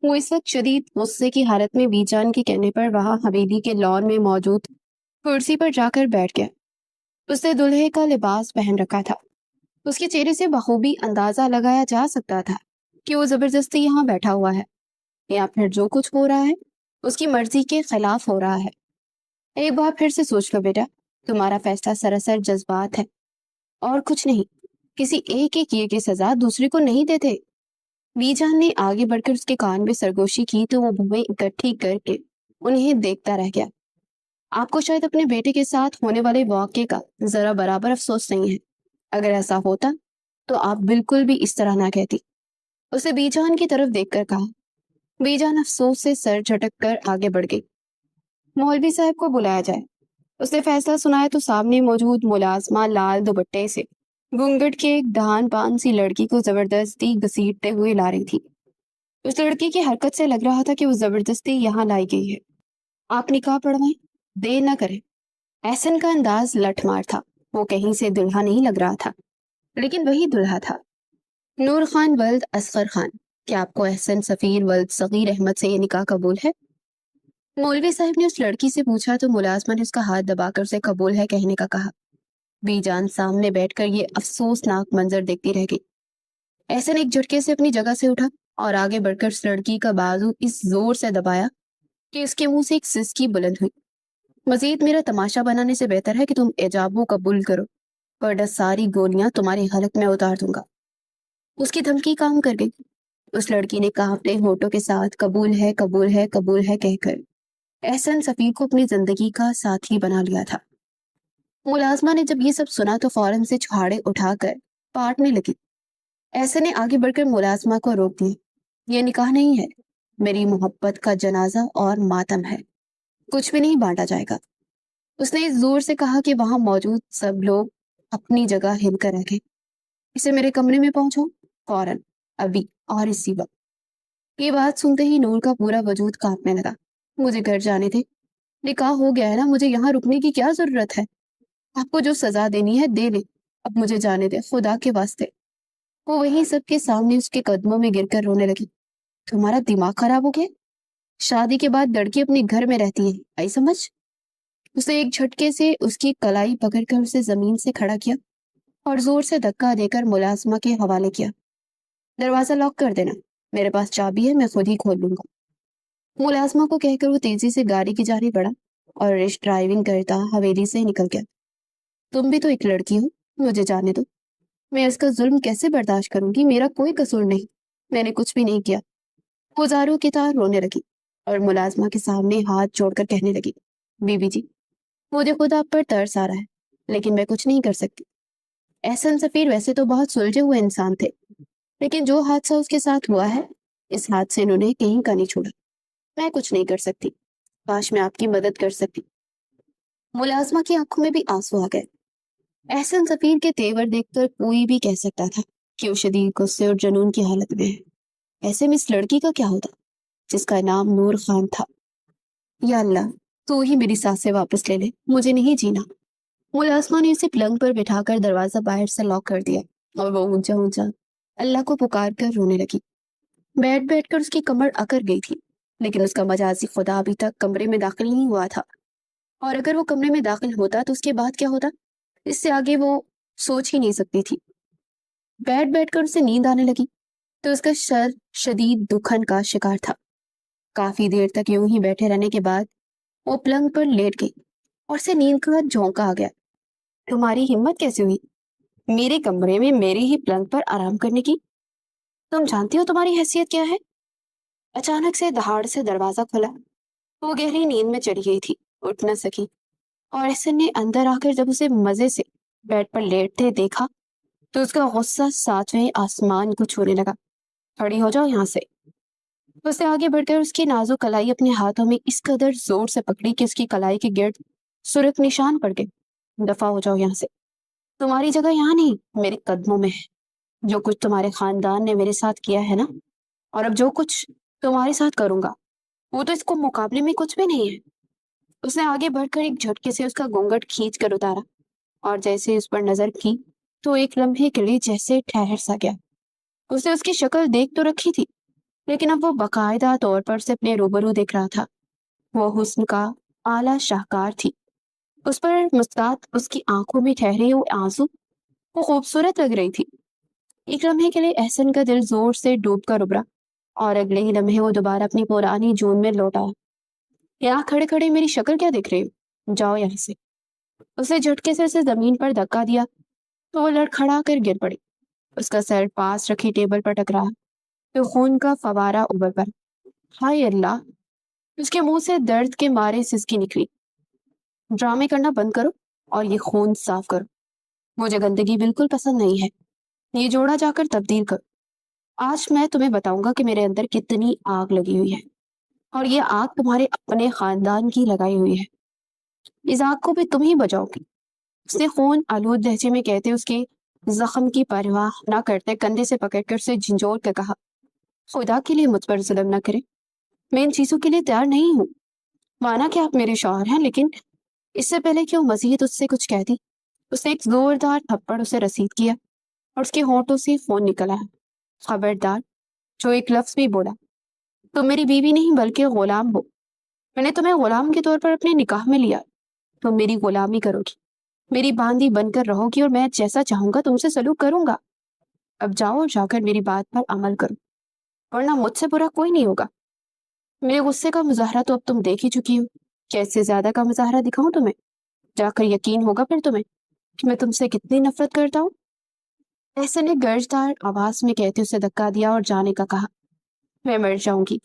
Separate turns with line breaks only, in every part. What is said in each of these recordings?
وہ اس वक्त शदीद गुस्से की हालत में बीजान के कहने पर वहां हवेली के लॉन में मौजूद कुर्सी पर जाकर बैठ गया। उसने दूल्हे का लिबास पहन रखा था। उसके चेहरे से बखूबी अंदाजा लगाया जा सकता था कि वो जबरदस्ती यहाँ बैठा हुआ है, या फिर जो कुछ हो रहा है उसकी मर्जी के खिलाफ हो रहा है। एक बार फिर से सोच लो बेटा, तुम्हारा फैसला सरासर जज्बात है और कुछ नहीं। किसी एक के किए की सजा दूसरे को नहीं देते। बीजान ने आगे बढ़कर उसके कान में सरगोशी की तो वो भुएं इकट्ठी करके उन्हें देखता रह गया। आपको शायद अपने बेटे के साथ होने वाले वाक़े का जरा बराबर अफसोस नहीं है। अगर ऐसा होता तो आप बिल्कुल भी इस तरह ना कहती। उसे बीजान की तरफ देखकर कहा। बीजान अफसोस से सर झटक कर आगे बढ़ गई। मौलवी साहब को बुलाया जाए। उसने फैसला सुनाया तो सामने मौजूद मुलाजमा लाल दुपट्टे से घूंघट के एक दहान पान सी लड़की को जबरदस्ती घसीटते हुए ला रही थी। उस लड़की की हरकत से लग रहा था कि वो जबरदस्ती यहाँ लाई गई है। आप निकाह पढ़वाएं, देर न करें। एहसन का अंदाज लठमार था। वो कहीं से दुल्हा नहीं लग रहा था, लेकिन वही दुल्हा था। नूर खान वल्द असगर खान। क्या आपको एहसन सफीर वल्द सगीर अहमद से ये निकाह कबूल है? मौलवी साहब ने उस लड़की से पूछा तो मुलाजमा ने उसका हाथ दबाकर उसे कबूल है कहने का कहा। बीजान सामने बैठकर ये अफसोसनाक मंजर देखती रह गई। एहसन एक झटके से अपनी जगह से उठा और आगे बढ़कर उस लड़की का बाजू इस जोर से दबाया कि उसके मुंह से एक सिसकी बुलंद हुई। मजीद मेरा तमाशा बनाने से बेहतर है कि तुम एजाबो कबूल करो, वरना सारी गोलियां तुम्हारे हलक में उतार दूंगा। उसकी धमकी काम कर गई। उस लड़की ने कांपते होठों के साथ कबूल है कबूल है कबूल है कहकर एहसन सफीर को अपनी जिंदगी का साथी बना लिया था। मुलाजमा ने जब ये सब सुना तो फौरन से छुहाड़े उठाकर पाटने लगी। एहसन ने आगे बढ़कर मुलाजमा को रोक दिया। ये निकाह नहीं है, मेरी मोहब्बत का जनाजा और मातम है। कुछ भी नहीं बांटा जाएगा। उसने इस जोर से कहा कि वहां मौजूद सब लोग अपनी जगह हिलकर रखें। इसे मेरे कमरे में पहुंचाओ, फौरन, अभी और इसी वक्त। ये बात सुनते ही नूर का पूरा वजूद कांपने लगा। मुझे घर जाने दे, निकाह हो गया है ना, मुझे यहाँ रुकने की क्या जरूरत है? आपको जो सजा देनी है दे ले, अब मुझे जाने दे खुदा के वास्ते। वो वहीं सबके सामने उसके कदमों में गिरकर रोने लगी। तुम्हारा दिमाग खराब हो गया? शादी के बाद लड़की अपने घर में रहती है, आई समझ? उसे एक झटके से उसकी कलाई पकड़कर उसे जमीन से खड़ा किया और जोर से धक्का देकर मुलाजमा के हवाले किया। दरवाजा लॉक कर देना, मेरे पास चाबी है, मैं खुद ही खोल लूंगा। मुलाजमा को कहकर वो तेजी से गाड़ी की जाने बढ़ा और रेश ड्राइविंग करता हवेली से निकल गया। तुम भी तो एक लड़की हो, मुझे जाने दो। मैं इसका जुल्म कैसे बर्दाश्त करूंगी? मेरा कोई कसूर नहीं, मैंने कुछ भी नहीं किया। वो जारो की तरह रोने लगी और मुलाजमा के सामने हाथ जोड़कर कहने लगी, बीबी जी, मुझे खुद आप पर तरस आ रहा है, लेकिन मैं कुछ नहीं कर सकती। एहसन सफीर वैसे तो बहुत सुलझे हुए इंसान थे, लेकिन जो हादसा उसके साथ हुआ है, इस हादसे ने उन्हें कहीं का नहीं छोड़ा। मैं कुछ नहीं कर सकती, काश मैं आपकी मदद कर सकती। मुलाजमा की आंखों में भी आंसू आ गए। एहसन सफीर के तेवर देखकर कोई भी कह सकता था कि वो शदीद गुस्से और जुनून की हालत में है। ऐसे में इस लड़की का क्या होता जिसका नाम नूर खान था? या अल्लाह, तू ही मेरी सांसें वापस ले ले, मुझे नहीं जीना। मुलाजमा ने उसे पलंग पर बिठाकर दरवाजा बाहर से लॉक कर दिया और वो ऊंचा ऊंचा अल्लाह को पुकार कर रोने लगी। बैठ बैठ कर उसकी कमर अकड़ गई थी, लेकिन उसका मजाजी खुदा अभी तक कमरे में दाखिल नहीं हुआ था, और अगर वो कमरे में दाखिल होता तो उसके बाद क्या होता, इससे आगे वो सोच ही नहीं सकती थी। बैठ बैठ कर उसे नींद आने लगी तो उसका सर शदीद दुखन का शिकार था। काफी देर तक यूं ही बैठे रहने के बाद वो पलंग पर लेट गई और उसे नींद का झोंका आ गया। तुम्हारी हिम्मत कैसे हुई मेरे कमरे में मेरे ही पलंग पर आराम करने की? तुम जानती हो तुम्हारी हैसियत क्या है? अचानक से दहाड़ से दरवाजा खुला। वो गहरी नींद में चढ़ी गई थी, उठ न सकी, और एहसन ने अंदर आकर जब उसे मजे से बेड पर लेटते देखा तो उसका गुस्सा सातवें आसमान को छूने लगा। खड़ी हो जाओ यहाँ से। उसने आगे बढ़कर उसकी नाजुक कलाई अपने हाथों में इस कदर जोर से पकड़ी कि उसकी कलाई के गिर्द सुर्ख निशान पड़ गए। दफा हो जाओ यहाँ से, तुम्हारी जगह यहाँ नहीं, मेरे कदमों में है। जो कुछ तुम्हारे खानदान ने मेरे साथ किया है ना, और अब जो कुछ तुम्हारे साथ करूंगा, वो तो इसको मुकाबले में कुछ भी नहीं है। उसने आगे बढ़कर एक झटके से उसका घूंघट खींच कर उतारा और जैसे उस पर नजर की तो एक लम्हे के लिए जैसे ठहर सा गया। उसने उसकी शक्ल देख तो रखी थी, लेकिन अब वो बाकायदा तौर पर से अपने रूबरू दिख रहा था। वो हुस्न का आला शाहकार थी। उस पर मुस्कात, उसकी आंखों में ठहरे हुए आंसू, वो खूबसूरत लग रही थी। एक लम्हे के लिए एहसन का दिल जोर से डूब कर उभरा और अगले ही लम्हे वो दोबारा अपनी पुरानी जून में लौट आया। यहाँ खड़े खड़े मेरी शक्ल क्या देख रहे हो, जाओ यहाँ से। उसे झटके से उसे जमीन पर धक्का दिया तो वो लड़खड़ा कर गिर पड़ी। उसका सर पास रखी टेबल पर टकराया तो खून का फवारा उबल पड़ा। हाय अल्लाह! उसके मुंह से दर्द के मारे सिसकी निकली। ड्रामे करना बंद करो और ये खून साफ करो। मुझे गंदगी बिल्कुल पसंद नहीं है। ये जोड़ा जाकर तब्दील करो। आज मैं तुम्हें बताऊंगा कि मेरे अंदर कितनी आग लगी हुई है और ये आग तुम्हारे अपने खानदान की लगाई हुई है। इस आग को भी तुम ही बचाओगी। उसने खून आलूद लहजे में कहते उसके जख्म की परवाह न करते कंधे से पकड़कर उसे झंझोर कर कहा, खुदा के लिए मुझ पर जुल्म न करे। मैं इन चीजों के लिए तैयार नहीं हूँ। माना कि आप मेरे शौहर हैं, लेकिन इससे पहले कि वो मजीद उससे कुछ कहती, उसने एक जोरदार थप्पड़ उसे रसीद किया और उसके होंठों से फोन निकल आया। खबरदार, जो एक लफ्ज भी बोला। तुम मेरी बीवी नहीं बल्कि गुलाम हो। मैंने तुम्हें गुलाम के तौर पर अपने निकाह में लिया। तुम मेरी गुलामी करोगी, मेरी बांदी बनकर रहोगी और मैं जैसा चाहूंगा तुमसे सलूक करूंगा। अब जाओ और जाकर मेरी बात पर अमल करो, वरना मुझसे बुरा कोई नहीं होगा। मेरे गुस्से का मुजाहरा तो अब तुम देख ही चुकी हो। कैसे ज्यादा का मुजाहरा दिखाऊं तुम्हें? जाकर यकीन होगा फिर तुम्हें कि मैं तुमसे कितनी नफरत करता हूँ। ऐसे ने गर्जदार आवाज में कहते उसे धक्का दिया और जाने का कहा। मैं मर जाऊंगी,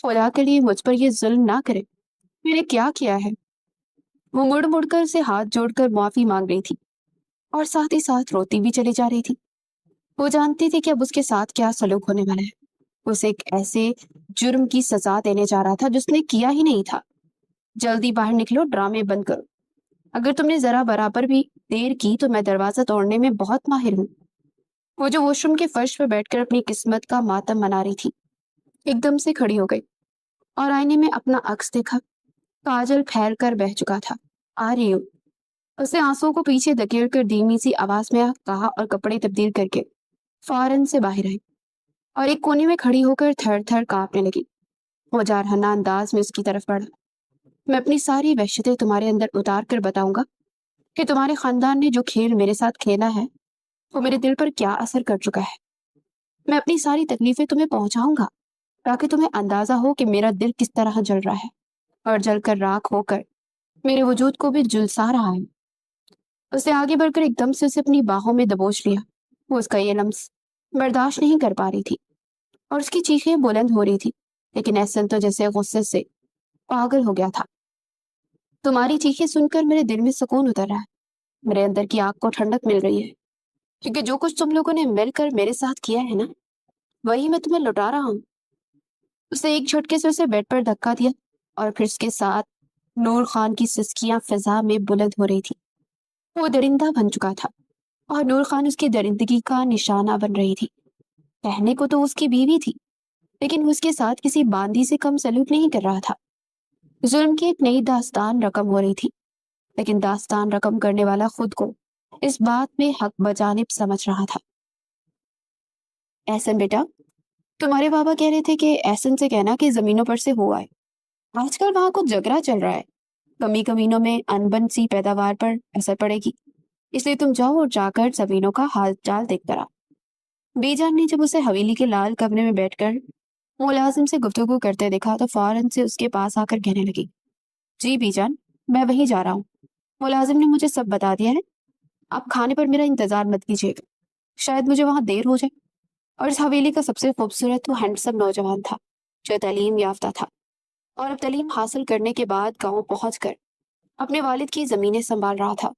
खुदा के लिए मुझ पर यह जुल्म ना करे। मैंने क्या किया है? वो मुड़ मुड़कर उसे हाथ जोड़कर माफी मांग रही थी और साथ ही साथ रोती भी चली जा रही थी। वो जानती थी कि अब उसके साथ क्या सलूक होने वाला है। उसे एक ऐसे जुर्म की सजा देने जा रहा था जिसने किया ही नहीं था। जल्दी बाहर निकलो, ड्रामे बंद करो। अगर तुमने जरा बराबर भी देर की तो मैं दरवाजा तोड़ने में बहुत माहिर हूँ। वो जो वॉशरूम के फर्श पर बैठकर अपनी किस्मत का मातम मना रही थी, एकदम से खड़ी हो गई और आईने में अपना अक्स देखा। काजल फैल कर बह चुका था। आ रही हूँ, उसने आंसुओं को पीछे धकेल कर धीमी सी आवाज में कहा और कपड़े तब्दील करके फौरन से बाहर आई और एक कोने में खड़ी होकर थर थर कांपने लगी। वो जारहाना अंदाज में उसकी तरफ बढ़ा। मैं अपनी सारी वहशतें तुम्हारे अंदर उतार कर बताऊंगा कि तुम्हारे खानदान ने जो खेल मेरे साथ खेला है वो मेरे दिल पर क्या असर कर चुका है। मैं अपनी सारी तकलीफें तुम्हें पहुंचाऊंगा ताकि तुम्हें अंदाजा हो कि मेरा दिल किस तरह जल रहा है और जलकर राख होकर मेरे वजूद को भी झुलसा रहा है। उसे आगे बढ़कर एकदम से उसे अपनी बाहों में दबोच लिया। वो उसका ये लम्स बर्दाश्त नहीं कर पा रही थी और उसकी चीखें बुलंद हो रही थी, लेकिन एहसन तो जैसे गुस्से से पागल हो गया था। तुम्हारी चीखें सुनकर मेरे दिल में सुकून उतर रहा है। मेरे अंदर की आग को ठंडक मिल रही है, क्योंकि जो कुछ तुम लोगों ने मिलकर मेरे साथ किया है ना, वही मैं तुम्हें लौटा रहा हूँ। उसने एक झटके से उसे बेड पर धक्का दिया और फिर उसके साथ नूर खान की सिसकियां फिजा में बुलंद हो रही थी। वो दरिंदा बन चुका था और नूर खान उसकी दरिंदगी का निशाना बन रही थी। कहने को तो उसकी बीवी थी, लेकिन वो उसके साथ किसी बांदी से कम सलूक नहीं कर रहा था। जुल्म की एक नई दास्तान रकम हो रही थी, लेकिन दास्तान रकम करने वाला खुद को इस बात में हक बजानिब समझ रहा था। एहसन बेटा, तुम्हारे बाबा कह रहे थे कि एहसन से कहना कि जमीनों पर से हो आए। आजकल वहां कुछ झगड़ा चल रहा है। कमी कमीनों में अनबन सी पैदावार पर असर पड़ेगी, इसलिए तुम जाओ और जाकर जमीनों का हाल चाल देख कर आओ। बीजान ने जब उसे हवेली के लाल कमरे में बैठकर मुलाजिम से गुफ्तगू करते देखा तो फौरन से उसके पास आकर कहने लगी, जी बीजान, मैं वहीं जा रहा हूँ। मुलाजिम ने मुझे सब बता दिया है। आप खाने पर मेरा इंतजार मत कीजिएगा, शायद मुझे वहां देर हो जाए। और इस हवेली का सबसे खूबसूरत वो हैंडसम नौजवान था जो तालीम याफ्ता था और अब तालीम हासिल करने के बाद गांव पहुंचकर अपने वालिद की जमीनें संभाल रहा था।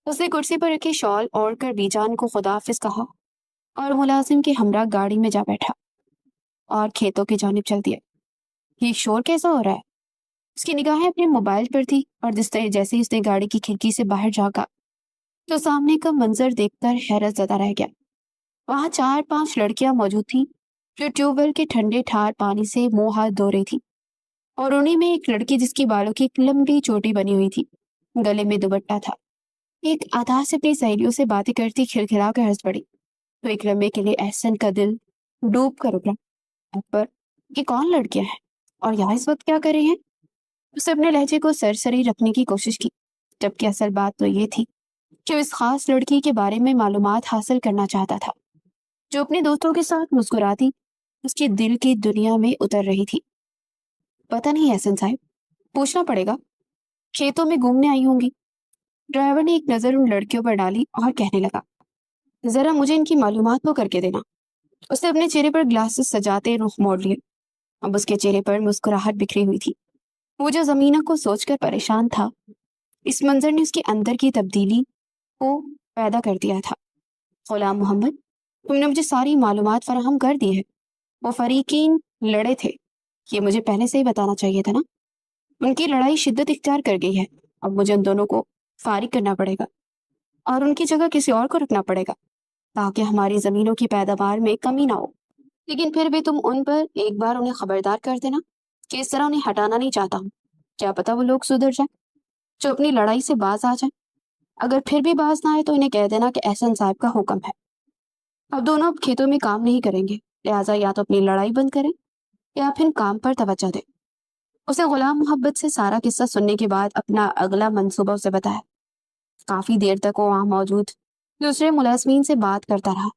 उसने कुर्सी पर रखी शॉल ओढ़कर बीजान को खुदाफिज कहा और मुलाजिम के हमरा गाड़ी में जा बैठा और खेतों की जानिब चल दिया। ये शोर कैसा हो रहा है? उसकी निगाहें अपने मोबाइल पर थी और जैसे ही उसने गाड़ी की खिड़की से बाहर झांका तो सामने का मंजर देखकर हैरत ज़दा रह गया। वहां 4-5 लड़कियां मौजूद थीं जो ट्यूबवेल के ठंडे ठार पानी से मुंह हाथ धो रही थी और उन्हीं में एक लड़की जिसकी बालों की एक लंबी चोटी बनी हुई थी, गले में दुपट्टा था, एक आधा से अपनी सहेलियों से बातें करती खिलखिला कर हंस पड़ी। तो एक लम्हे के लिए एहसन का दिल डूब कर उठा اکبر، یہ کون لڑکیاں ہیں اور یہاں اس وقت کیا کر رہی ہیں؟ اسے اپنے لہجے کو سرسری رکھنے کی کوشش کی، جبکہ اصل بات تو یہ تھی کہ وہ اس خاص لڑکی کے بارے میں معلومات حاصل کرنا چاہتا تھا، جو اپنے دوستوں کے ساتھ مسکراتی اس کے دل کی دنیا میں اتر رہی تھی۔ پتہ نہیں احسن صاحب، پوچھنا پڑے گا، کھیتوں میں گھومنے آئی ہوں گی۔ ڈرائیور نے ایک نظر ان لڑکیوں پر ڈالی اور کہنے لگا، ذرا مجھے ان کی معلومات تو کر کے دینا۔ اس نے اپنے چہرے پر گلاسز سجاتے رخ موڑ لیا۔ اب اس کے چہرے پر مسکراہٹ بکھری ہوئی تھی۔ وہ جو زمینہ کو سوچ کر پریشان تھا، اس منظر نے اس کے اندر کی تبدیلی کو پیدا کر دیا تھا۔ غلام محمد، تم نے مجھے ساری معلومات فراہم کر دی ہے۔ وہ فریقین لڑے تھے، یہ مجھے پہلے سے ہی بتانا چاہیے تھا نا۔ ان کی لڑائی شدت اختیار کر گئی ہے۔ اب مجھے ان دونوں کو فارغ کرنا پڑے گا اور ان کی جگہ کسی اور کو رکھنا پڑے گا، تاکہ ہماری زمینوں کی پیداوار میں کمی نہ ہو۔ لیکن پھر بھی تم ان پر ایک بار انہیں خبردار کر دینا کہ اس طرح انہیں ہٹانا نہیں چاہتا ہوں۔ کیا پتا وہ لوگ سدھر جائیں، جو اپنی لڑائی سے باز آ جائیں۔ اگر پھر بھی باز نہ آئے تو انہیں کہہ دینا کہ احسن صاحب کا حکم ہے۔ اب دونوں اب کھیتوں میں کام نہیں کریں گے، لہٰذا یا تو اپنی لڑائی بند کریں یا پھر کام پر توجہ دیں۔ اسے غلام محبت سے سارا قصہ سننے کے بعد اپنا اگلا منصوبہ اسے بتایا۔ کافی دیر تک وہ وہاں موجود دوسرے ملازمین سے بات کرتا رہا۔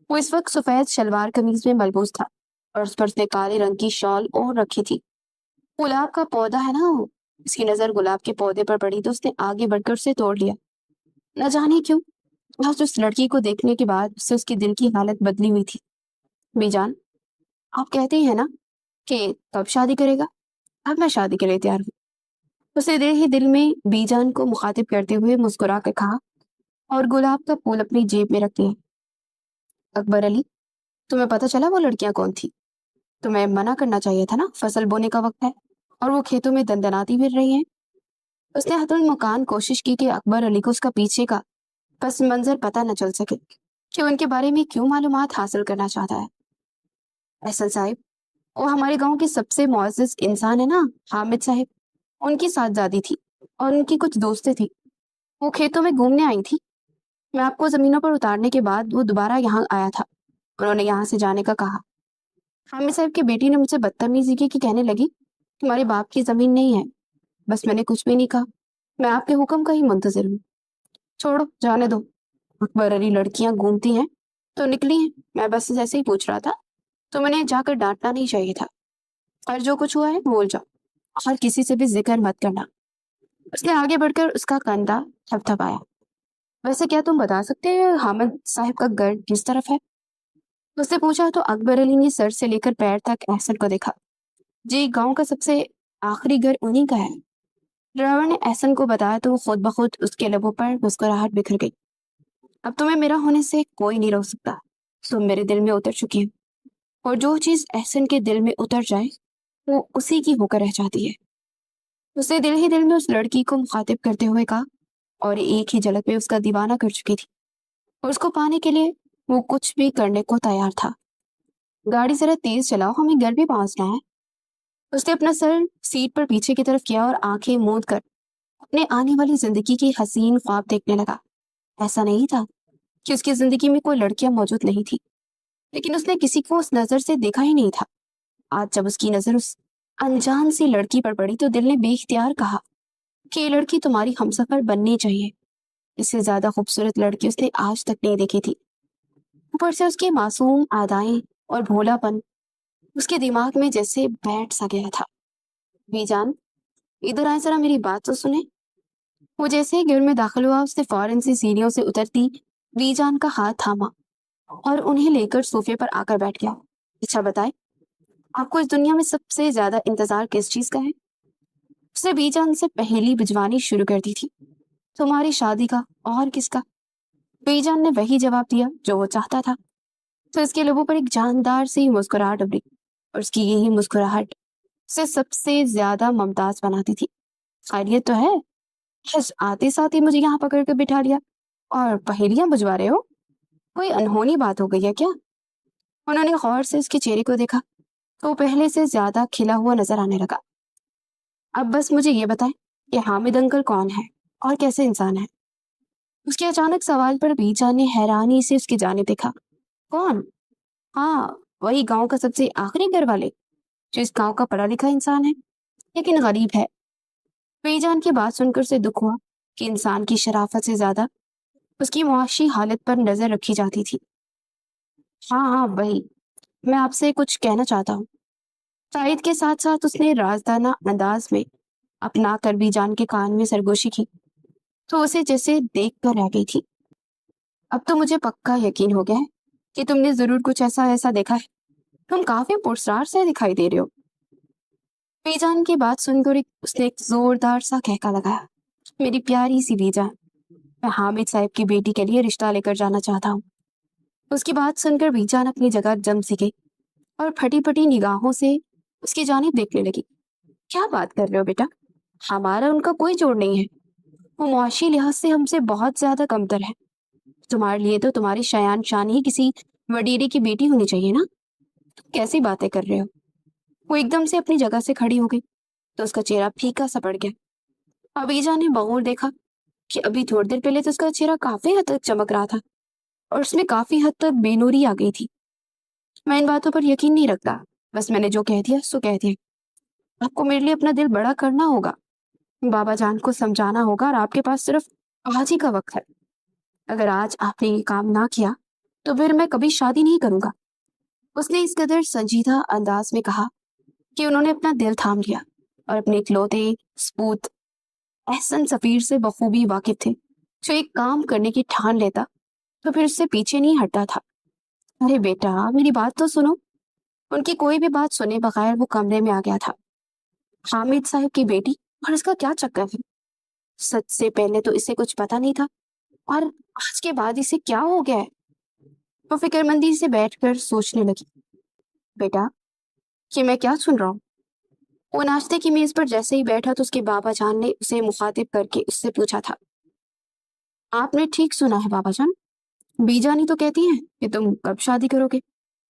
وہ اس وقت سفید شلوار قمیض میں ملبوس تھا اور اس پر اس نے کالے رنگ کی شال اوڑھ رکھی تھی۔ گلاب کا پودا ہے نا، اس کی نظر گلاب کے پودے پر پڑی تو اس نے آگے بڑھ کر اسے توڑ لیا۔ نہ جانے کیوں آج اس لڑکی کو دیکھنے کے بعد اس سے اس کے دل کی حالت بدلی ہوئی تھی۔ بی جان، آپ کہتے ہیں نا کہ کب شادی کرے گا؟ اب میں شادی کے لیے تیار ہوں۔ اسے دل ہی دل میں بی جان کو مخاطب کرتے ہوئے مسکرا کر کہا اور گلاب کا پھول اپنی جیب میں رکھ لیا۔ اکبر علی، تمہیں پتہ چلا وہ لڑکیاں کون تھی؟ تمہیں منع کرنا چاہیے تھا نا، فصل بونے کا وقت ہے اور وہ کھیتوں میں دندناتی پھر رہی ہیں۔ اس نے حتی المکان کوشش کی کہ اکبر علی کو اس کا پیچھے کا پس منظر پتہ نہ چل سکے کہ ان کے بارے میں کیوں معلومات حاصل کرنا چاہتا ہے۔ احسن صاحب، وہ ہمارے گاؤں کے سب سے معزز انسان ہے نا، حامد صاحب، ان کی ساتھزادی تھی اور ان کی کچھ دوستیں تھیں۔ وہ کھیتوں میں گھومنے آئی تھی۔ میں آپ کو زمینوں پر اتارنے کے بعد وہ دوبارہ یہاں آیا تھا۔ انہوں نے یہاں سے جانے کا کہا۔ حامد صاحب کی بیٹی نے مجھ سے بدتمیزی کی کہ کہنے لگی تمہارے باپ کی زمین نہیں ہے۔ بس میں نے کچھ بھی نہیں کہا، میں آپ کے حکم کا ہی منتظر ہوں۔ چھوڑو، جانے دو۔ اکبر علی، لڑکیاں گھومتی ہیں تو نکلی ہیں، میں بس ایسے ہی پوچھ رہا تھا، تو میں نے جا کر ڈانٹنا نہیں چاہیے تھا۔ اور جو کچھ ہوا ہے بھول جاؤ اور کسی سے بھی ذکر مت کرنا۔ اس نے آگے بڑھ کر اس کا کندھا تھپ تھپایا۔ ویسے کیا تم بتا سکتے ہیں حامد صاحب کا گھر کس طرف ہے؟ اس نے پوچھا تو اکبر علی نے سر سے لے کر پیر تک احسن کو دیکھا۔ جی، گاؤں کا سب سے آخری گھر انہی کا ہے۔ ڈرائیور نے احسن کو بتایا تو وہ خود بخود اس کے لبوں پر مسکراہٹ بکھر گئی۔ اب تمہیں میرا ہونے سے کوئی نہیں روک سکتا، تم میرے دل میں اتر چکی ہو، اور جو چیز احسن کے دل میں اتر جائے وہ اسی کی ہو کر رہ جاتی ہے۔ اس نے دل ہی دل میں اس لڑکی کو مخاطب کرتے ہوئے کہا، اور ایک ہی جھلک میں اس کا دیوانہ کر چکی تھی، اور اس کو پانے کے لیے وہ کچھ بھی کرنے کو تیار تھا۔ گاڑی ذرا تیز چلاؤ، ہمیں گھر بھی پہنچنا ہے۔ اس نے اپنا سر سیٹ پر پیچھے کی طرف کیا اور آنکھیں موند کر اپنے آنے والی زندگی کی حسین خواب دیکھنے لگا۔ ایسا نہیں تھا کہ اس کی زندگی میں کوئی لڑکیاں موجود نہیں تھی، لیکن اس نے کسی کو اس نظر سے دیکھا ہی نہیں تھا۔ آج جب اس کی نظر اس انجان سی لڑکی پر پڑی تو دل نے بے اختیار کہا کہ یہ لڑکی تمہاری ہمسفر بننی چاہیے۔ اس سے زیادہ خوبصورت لڑکی اس نے آج تک نہیں دیکھی تھی۔ اوپر سے اس کے معصوم ادائیں اور بھولا پن اس کے دماغ میں جیسے بیٹھ سا گیا تھا۔ بی جان، ادھر آئے، ذرا میری بات تو سنیں۔ وہ جیسے ہی گھر میں داخل ہوا، اس نے فوراً سے سیڑھیوں سے اترتی بی جان کا ہاتھ تھاما اور انہیں لے کر صوفے پر آ کر بیٹھ گیا۔ اچھا بتائے، آپ کو اس دنیا میں سب سے زیادہ انتظار کس چیز کا ہے؟ اس نے بی جان سے پہلی بجوانی شروع کر دی تھی۔ تمہاری شادی کا، اور کس کا؟ بی جان نے وہی جواب دیا جو وہ چاہتا تھا۔ تو اس کے لبوں پر ایک جاندار سی مسکراہٹ ابھری، اور اس کی یہی مسکراہٹ اسے سب سے زیادہ ممتاز بناتی تھی۔ خیریت تو ہے؟ بس آتے ساتھ ہی مجھے یہاں پکڑ کر بٹھا لیا اور پہیلیاں بجوا رہے ہو؟ کوئی انہونی بات ہو گئی ہے کیا؟ انہوں نے غور سے اس کے چہرے کو دیکھا تو وہ پہلے سے زیادہ کھلا ہوا نظر آنے لگا۔ اب بس مجھے یہ بتائیں کہ حامد انکل کون ہے اور کیسے انسان ہے؟ اس کے اچانک سوال پر بی جان نے حیرانی سے اس کی جانب دیکھا۔ کون؟ ہاں، वही गांव का सबसे आखिरी घर वाले, जो इस गांव का पढ़ा लिखा इंसान है लेकिन गरीब है। बेजान की बात सुनकर उसे दुख हुआ कि इंसान की शराफत से ज्यादा उसकी मुआशी हालत पर नजर रखी जाती थी। हाँ हाँ वही, मैं आपसे कुछ कहना चाहता हूँ। शाहिद के साथ साथ उसने राजदाना अंदाज में अपना कर बीजान के कान में सरगोशी की, तो उसे जैसे देख कर रह गई थी। अब तो मुझे पक्का यकीन हो गया है कि तुमने जरूर कुछ ऐसा ऐसा देखा है। तुम काफी पुरस्कार से दिखाई दे रहे हो। बीजान की बात सुनकर उसने एक जोरदार सा कहका लगाया। मेरी प्यारी सी बीजान, मैं हामिद साहब की बेटी के लिए रिश्ता लेकर जाना चाहता हूँ। उसकी बात सुनकर बीजान अपनी जगह जम सी गई और फटी फटी निगाहों से उसकी जानिब देखने लगी। क्या बात कर रहे हो बेटा? हमारा उनका कोई जोड़ नहीं है। वो मुआशी लिहाज से हमसे बहुत ज्यादा कमतर है। तुम्हारे लिए तो तुम्हारी शयान शान ही किसी वडीरे की बेटी होनी चाहिए ना। कैसी बातें कर रहे हो? वो एकदम से अपनी जगह से खड़ी हो गई तो उसका चेहरा फीका सा पड़ गया। अबीजा ने बगौर देखा कि अभी थोड़ी देर पहले तो उसका चेहरा काफी हद तक चमक रहा था और उसमें काफी हद तक बेनूरी आ गई थी। मैं इन बातों पर यकीन नहीं रखता, बस मैंने जो कह दिया सो कह दिया। आपको मेरे लिए अपना दिल बड़ा करना होगा, बाबा जान को समझाना होगा, और आपके पास सिर्फ आज ही का वक्त है। अगर आज आपने ये काम ना किया तो फिर मैं कभी शादी नहीं करूंगा। उसने इस कदर संजीदा अंदाज में कहा कि उन्होंने अपना दिल थाम लिया और अपने इकलौते सपूत एहसन सफीर से बखूबी वाकिफ थे, जो एक काम करने की ठान लेता तो फिर उससे पीछे नहीं हटता था। अरे बेटा मेरी बात तो सुनो। उनकी कोई भी बात सुने बगैर वो कमरे में आ गया था। हामिद साहब की बेटी और इसका क्या चक्कर है? सच से पहले तो इसे कुछ पता नहीं था, और आज के बाद इसे क्या हो गया है? वो फिक्रमंदी से बैठकर सोचने लगी। बेटा, ये मैं क्या सुन रहा हूँ? वो नाश्ते की मेज पर जैसे ही बैठा तो उसके बाबा जान ने उसे मुखातिब करके उससे पूछा था। आपने ठीक सुना है बाबा जान, बीजानी तो कहती हैं कि तुम कब शादी करोगे।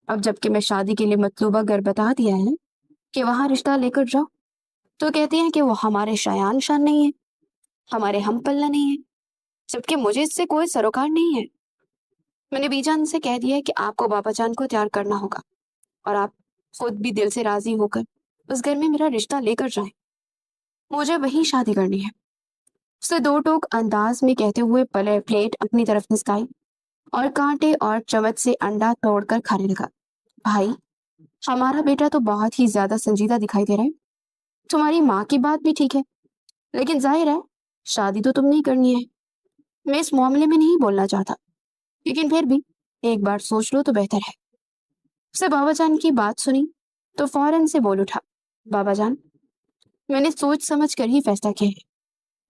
अब जबकि मैं शादी के लिए मतलूबा घर बता दिया है कि वहां रिश्ता लेकर जाओ, तो कहती हैं कि वो हमारे शायान शान नहीं है, हमारे हम पल्ला नहीं है, जबकि मुझे इससे कोई सरोकार नहीं है। मैंने बीजान से कह दिया है कि आपको बाबा जान को तैयार करना होगा और आप खुद भी दिल से राजी होकर उस घर में मेरा रिश्ता लेकर जाएं। मुझे वही शादी करनी है। उसने दो टोक अंदाज में कहते हुए पले प्लेट अपनी तरफ खिसकाई और कांटे और चम्मच से अंडा तोड़कर खाने लगा। भाई, हमारा बेटा तो बहुत ही ज्यादा संजीदा दिखाई दे रहा है। तुम्हारी माँ की बात भी ठीक है, लेकिन जाहिर है शादी तो तुम नहीं करनी है। मैं इस मामले में नहीं बोलना चाहता, लेकिन फिर भी एक बार सोच लो तो बेहतर है। उसने बाबा जान की बात सुनी तो फौरन से बोल उठा। बाबा जान, मैंने सोच समझ कर ही फैसला किया है।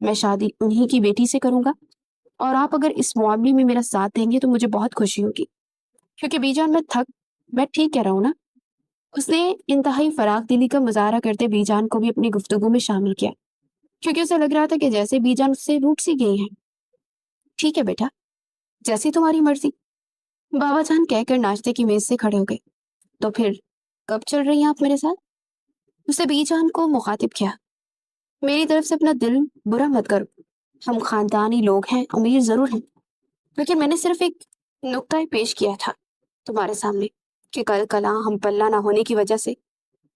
मैं शादी उन्हीं की बेटी से करूंगा, और आप अगर इस मामले में मेरा साथ देंगे तो मुझे बहुत खुशी होगी। क्योंकि बीजान, मैं ठीक कह रहा हूँ ना? उसने इंतहाई फराग दिली का मुजाहरा करते बीजान को भी अपनी गुफ्तगू में शामिल किया, क्योंकि उसे लग रहा था कि जैसे बीजान उससे रूठ सी गई है। ठीक है बेटा, जैसी तुम्हारी मर्जी, बाबा जान कहकर नाश्ते की मेज से खड़े हो गए। तो फिर कब चल रही हैं आप मेरे साथ? उसे बीजान को मुखातिब किया। मेरी तरफ से अपना दिल बुरा मत करो। हम खानदानी लोग हैं, अमीर जरूर हैं, लेकिन मैंने सिर्फ एक नुक्ता पेश किया था तुम्हारे सामने कि कल कला हम पल्ला ना होने की वजह से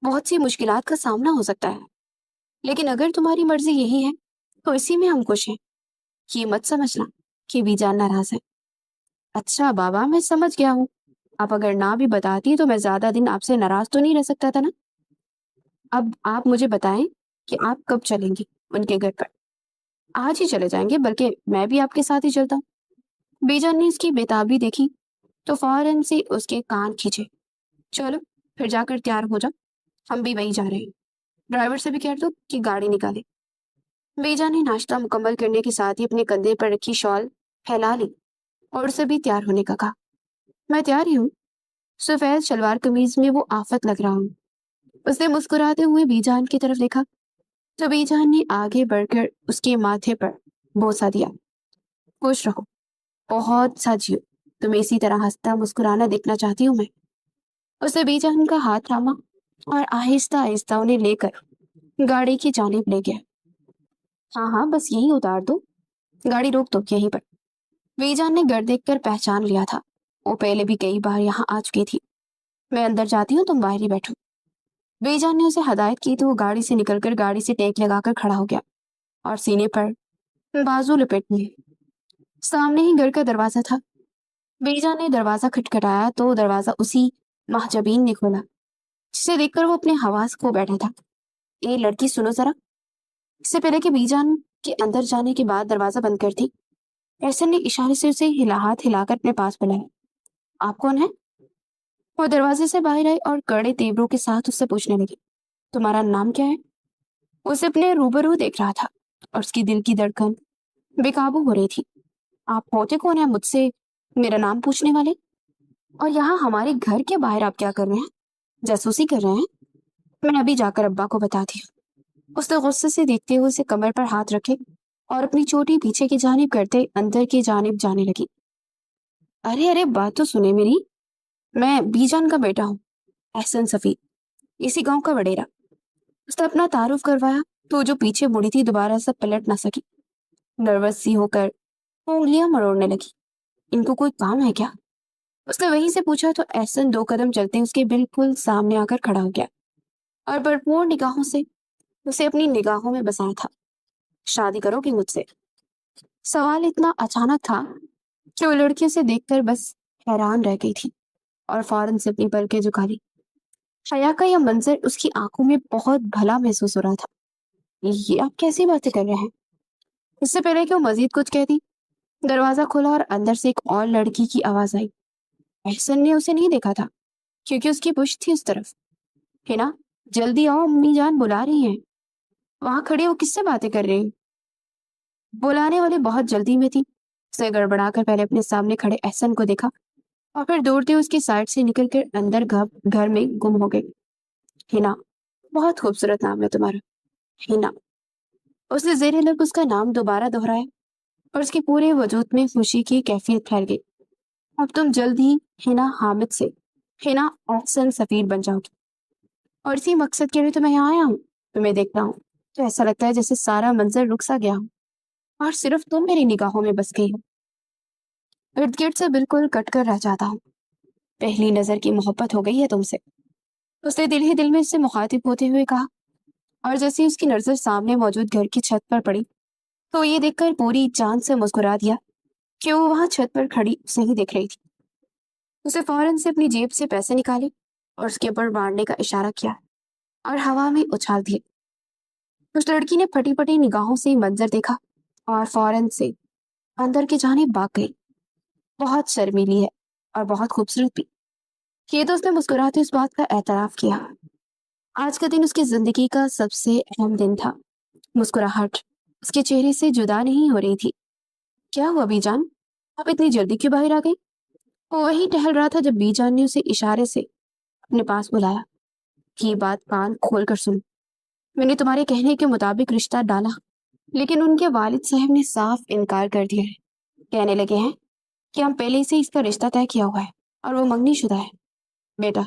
बहुत सी मुश्किलात का सामना हो सकता है। लेकिन अगर तुम्हारी मर्जी यही है तो इसी में हम खुश हैं। ये मत समझना कि बीजान नाराज है। अच्छा बाबा, मैं समझ गया हूँ। आप अगर ना भी बताती तो मैं ज्यादा दिन आपसे नाराज तो नहीं रह सकता था ना। अब आप मुझे बताएं कि आप कब चलेंगी उनके घर पर। आज ही चले जाएंगे, बल्कि मैं भी आपके साथ ही चलता हूँ। बीजान ने इसकी बेताबी देखी तो फौरन से उसके कान खींचे। चलो फिर जाकर तैयार हो जाओ, हम भी वहीं जा रहे हैं। ड्राइवर से भी कह दो कि गाड़ी निकाले। बीजान ने नाश्ता मुकम्मल करने के साथ ही अपने कंधे पर रखी शॉल फैला ली और उसे भी तैयार होने का कहा। मैं तैयार ही हूँ। सफेद शलवार कमीज में वो आफत लग रहा हूँ। उसने मुस्कुराते हुए बीजान की तरफ देखा तो बीजान ने आगे बढ़कर उसके माथे पर बोसा दिया। खुश रहो, बहुत सा जियो, तुम्हें इसी तरह हंसता मुस्कुराना देखना चाहती हूँ मैं। उसने बीजान का हाथ थामा और आहिस्ता आहिस्ता उन्हें लेकर गाड़ी की जानिब ले गया। हाँ हाँ, बस यही उतार दो, गाड़ी रोक दो यहीं पर। बीजान ने घर देखकर पहचान लिया था। वो पहले भी कई बार यहाँ आ चुकी थी। मैं अंदर जाती हूँ, तुम बाहर ही बैठो। बेजान ने उसे हदायत की तो वो गाड़ी से निकलकर गाड़ी से टेक लगाकर खड़ा हो गया और सीने पर बाजू लपेट लिए। सामने ही घर का दरवाजा था। बेजान ने दरवाजा खटखटाया तो दरवाजा उसी महजबीन ने खोला, जिसे देखकर वो अपने हवास खो बैठा था। ए लड़की, सुनो जरा। इससे पहले कि बीजान के अंदर जाने के बाद दरवाजा बंद कर दी, एहसन ने इशारे से उसे हाथ हिलाकर अपने पास बुलाया। आप कौन है? वो दरवाजे से बाहर आई और कड़े तेवरों के साथ उससे पूछने लगी, तुम्हारा नाम क्या है? उसे अपने रूबरू देख रहा था और उसकी दिल की धड़कन बेकाबू हो रही थी। आप होते कौन है मुझसे मेरा नाम पूछने वाले? और यहाँ हमारे घर के बाहर आप क्या कर रहे हैं? जासूसी कर रहे हैं? मैं अभी जाकर अब्बा को बताती हूँ। उसने गुस्से से देखते हुए उसे कमर पर हाथ रखे और अपनी चोटी पीछे की जानिब करते अंदर की जानिब जाने लगी। अरे अरे, बात तो सुने मेरी। मैं बीजान का बेटा हूँ, एहसन सफी, इसी गांव का वडेरा। उसने अपना तारुफ करवाया तो जो पीछे मुड़ी थी दोबारा से पलट ना सकी। नर्वस सी होकर वो उंगलियां मरोड़ने लगी। इनको कोई काम है क्या? उसने वहीं से पूछा तो एहसन 2 कदम चलते उसके बिल्कुल सामने आकर खड़ा हो गया और भरपूर निगाहों से उसे अपनी निगाहों में बसाया था। शादी करोगी मुझसे? सवाल इतना अचानक था कि वो लड़की उसे देखकर बस हैरान रह गई थी और फौरन से अपनी पलकें झुका ली। हया का यह मंजर उसकी आंखों में बहुत भला महसूस हो रहा था। ये आप कैसी बातें कर रहे हैं? इससे पहले कि वो मजीद कुछ कहती, दरवाजा खुला और अंदर से एक और लड़की की आवाज आई। एहसन ने उसे नहीं देखा था क्योंकि उसकी पुश्त थी उस तरफ। है ना, जल्दी आओ, अम्मी जान बुला रही हैं। वहां खड़े हो किससे बातें कर रही? बुलाने वाली बहुत जल्दी में थी। उसने गड़बड़ाकर पहले अपने सामने खड़े एहसन को देखा और फिर दौड़ते हुए उसकी साइड से निकलकर अंदर घर में गुम हो गई। हिना, बहुत खूबसूरत नाम है तुम्हारा, हिना। उसने जेर लब उसका नाम दोबारा दोहराया और उसके पूरे वजूद में खुशी की कैफियत फैल गई। अब तुम जल्द ही हिना हामिद से हिना एहसन सफीर बन जाओगी और इसी मकसद के लिए तो मैं यहाँ आया हूँ। तुम्हें देखता हूँ तो ऐसा लगता है जैसे सारा मंजर रुक सा गया हूँ और सिर्फ तुम मेरी निगाहों में बस गई हो। इर्द गिर्द से बिल्कुल कट कर रह जाता हूँ। पहली नजर की मोहब्बत हो गई है तुमसे, उसने दिल ही दिल में इससे मुखातिब होते हुए कहा। और जैसे ही उसकी नजर सामने मौजूद घर की छत पर पड़ी तो ये देखकर पूरी जान से मुस्कुरा दिया कि वो वहां छत पर खड़ी उसे ही देख रही थी। उसे फौरन से अपनी जेब से पैसे निकाले और उसके ऊपर मारने का इशारा किया और हवा में उछाल दिए। उस लड़की ने फटी फटी निगाहों से मंजर देखा और फौरन से अंदर की जानिब भाग गई। बहुत शर्मीली है और बहुत खूबसूरत भी। ये तो उसने मुस्कुराते उस बात का एतराफ किया। आज का दिन उसकी जिंदगी का सबसे अहम दिन था। मुस्कुराहट उसके चेहरे से जुदा नहीं हो रही थी। क्या हुआ बीजान, आप इतनी जल्दी क्यों बाहर आ गई? वो वहीं टहल रहा था जब बीजान ने उसे इशारे से अपने पास बुलाया। ये बात कान खोल कर सुन, मैंने तुम्हारे कहने के मुताबिक रिश्ता डाला, लेकिन उनके वालिद साहब ने साफ इनकार कर दिया है। कहने लगे हैं कि हम पहले से इसका रिश्ता तय किया हुआ है और वो मंगनी शुदा है। बेटा,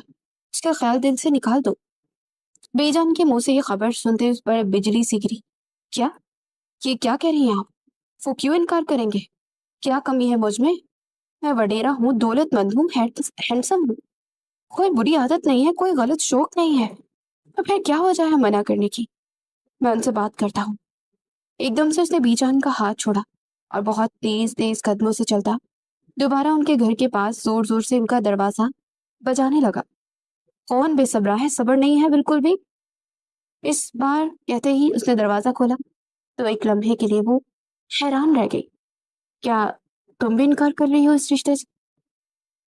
इसका ख्याल दिल से निकाल दो। बेजान के मुंह से ये खबर सुनते उस पर बिजली सी गिरी। क्या? ये क्या कह रही हैं आप? वो क्यों इनकार करेंगे? क्या कमी है मुझ में? मैं वडेरा हूँ, दौलतमंद हूँ, हैंडसम हूँ। कोई बुरी आदत नहीं है, कोई गलत शौक नहीं है, तो फिर क्या वजह है मना करने की? मैं उनसे बात करता हूँ। एकदम से उसने बीजान का हाथ छोड़ा और बहुत तेज तेज कदमों से चलता दोबारा उनके घर के पास जोर जोर से उनका दरवाजा बजाने लगा। कौन बेसब्रा है, सब्र नहीं है बिल्कुल भी। इस बार कहते ही उसने दरवाजा खोला तो एक लम्हे के लिए वो हैरान रह गई। क्या तुम भी इनकार कर रही हो इस रिश्ते से?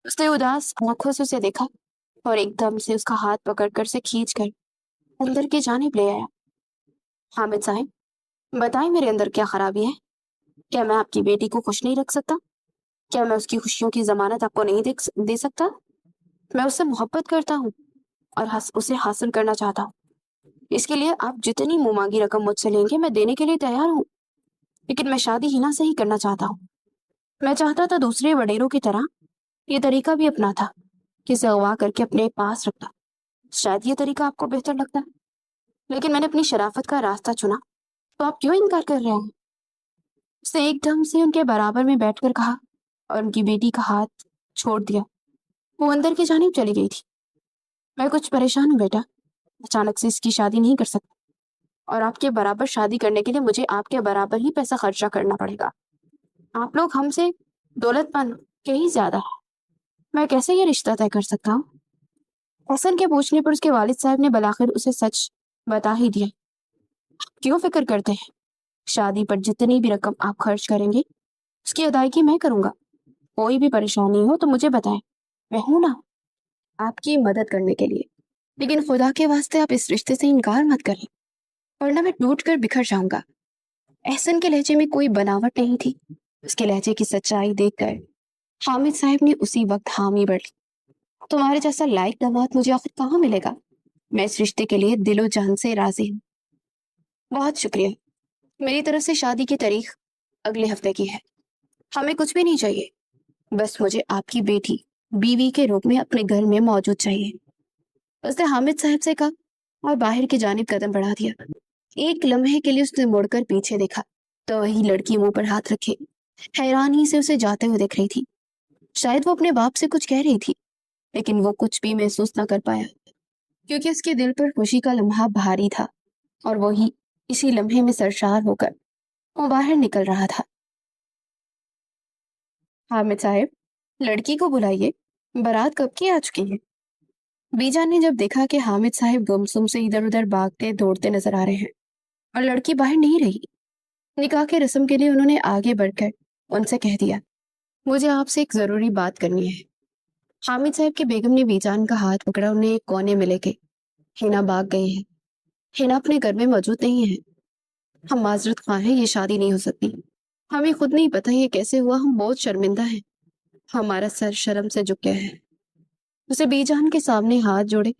उसने उदास आंखों से उसे देखा और एकदम से उसका हाथ पकड़कर से खींच कर अंदर की जानिब ले आया। हामिद साहब, बताएं मेरे अंदर क्या खराबी है? क्या मैं आपकी बेटी को खुश नहीं रख सकता? क्या मैं उसकी खुशियों की जमानत आपको नहीं दे सकता? मैं उससे मोहब्बत करता हूँ और उसे हासिल करना चाहता हूँ। इसके लिए आप जितनी मुंह मांगी रकम मुझसे लेंगे मैं देने के लिए तैयार हूँ, लेकिन मैं शादी हिना से ही करना चाहता हूँ। मैं चाहता था दूसरे वडेरों की तरह ये तरीका भी अपना था कि इसे अगवा करके अपने पास रखता। शायद ये तरीका आपको बेहतर लगता है, लेकिन मैंने अपनी शराफत का रास्ता चुना, तो आप क्यों इनकार कर रहे हैं? उसने एकदम से उनके बराबर में बैठकर कहा और उनकी बेटी का हाथ छोड़ दिया। वो अंदर की जानिब चली गई थी। میں کچھ پریشان ہوں بیٹا، اچانک سے اس کی شادی نہیں کر سکتا، اور آپ کے برابر شادی کرنے کے لیے مجھے آپ کے برابر ہی پیسہ خرچہ کرنا پڑے گا۔ آپ لوگ ہم سے دولت مند کے ہی زیادہ ہیں، میں کیسے یہ رشتہ طے کر سکتا ہوں؟ حسن کے پوچھنے پر اس کے والد صاحب نے بلاخر اسے سچ بتا ہی دیا۔ کیوں فکر کرتے ہیں؟ شادی پر جتنی بھی رقم آپ خرچ کریں گے اس کی ادائیگی میں کروں گا۔ کوئی بھی پریشانی ہو تو مجھے بتائیں، میں ہوں نا آپ کی مدد کرنے کے لیے۔ لیکن خدا کے واسطے آپ اس رشتے سے انکار مت کریں، ورنہ میں ٹوٹ کر بکھر جاؤں گا۔ احسن کے لہجے میں کوئی بناوٹ نہیں تھی۔ اس کے لہجے کی سچائی دیکھ کر حامد صاحب نے اسی وقت حامی بھر لی۔ تمہارے جیسا لائق داماد مجھے آخر کہاں ملے گا؟ میں اس رشتے کے لیے دل و جان سے راضی ہوں۔ بہت شکریہ، میری طرف سے شادی کی تاریخ اگلے ہفتے کی ہے۔ ہمیں کچھ بھی نہیں چاہیے، بس مجھے آپ کی بیٹی بیوی کے روپ میں اپنے گھر میں موجود چاہیے، اس نے حامد صاحب سے کہا اور باہر کی جانب قدم بڑھا دیا۔ ایک لمحے کے لیے اس نے مڑ کر پیچھے دیکھا تو وہی لڑکی منہ پر ہاتھ رکھے حیرانی سے اسے جاتے ہوئے دیکھ رہی تھی۔ شاید وہ اپنے باپ سے کچھ کہہ رہی تھی، لیکن وہ کچھ بھی محسوس نہ کر پایا، کیونکہ اس کے دل پر خوشی کا لمحہ بھاری تھا، اور وہی اسی لمحے میں سرشار ہو کر وہ باہر نکل رہا تھا۔ حامد صاحب، لڑکی کو بلائیے، بارات کب کی آ چکی ہے؟ بی جان نے جب دیکھا کہ حامد صاحب گمسم سے ادھر ادھر بھاگتے دوڑتے نظر آ رہے ہیں اور لڑکی باہر نہیں رہی، نکاح کے رسم کے لیے انہوں نے آگے بڑھ کر ان سے کہہ دیا، مجھے آپ سے ایک ضروری بات کرنی ہے۔ حامد صاحب کی بیگم نے بی جان کا ہاتھ پکڑا، انہیں ایک کونے میں لے کے، ہینا بھاگ گئی ہے، ہینا اپنے گھر میں موجود نہیں ہے، ہم معذرت خواہ ہیں، یہ شادی نہیں ہو سکتی، ہمیں خود نہیں پتہ یہ کیسے ہوا، ہم بہت شرمندہ ہیں، ہمارا سر شرم سے جھک گیا ہے۔ اسے بی جان کے سامنے ہاتھ جوڑے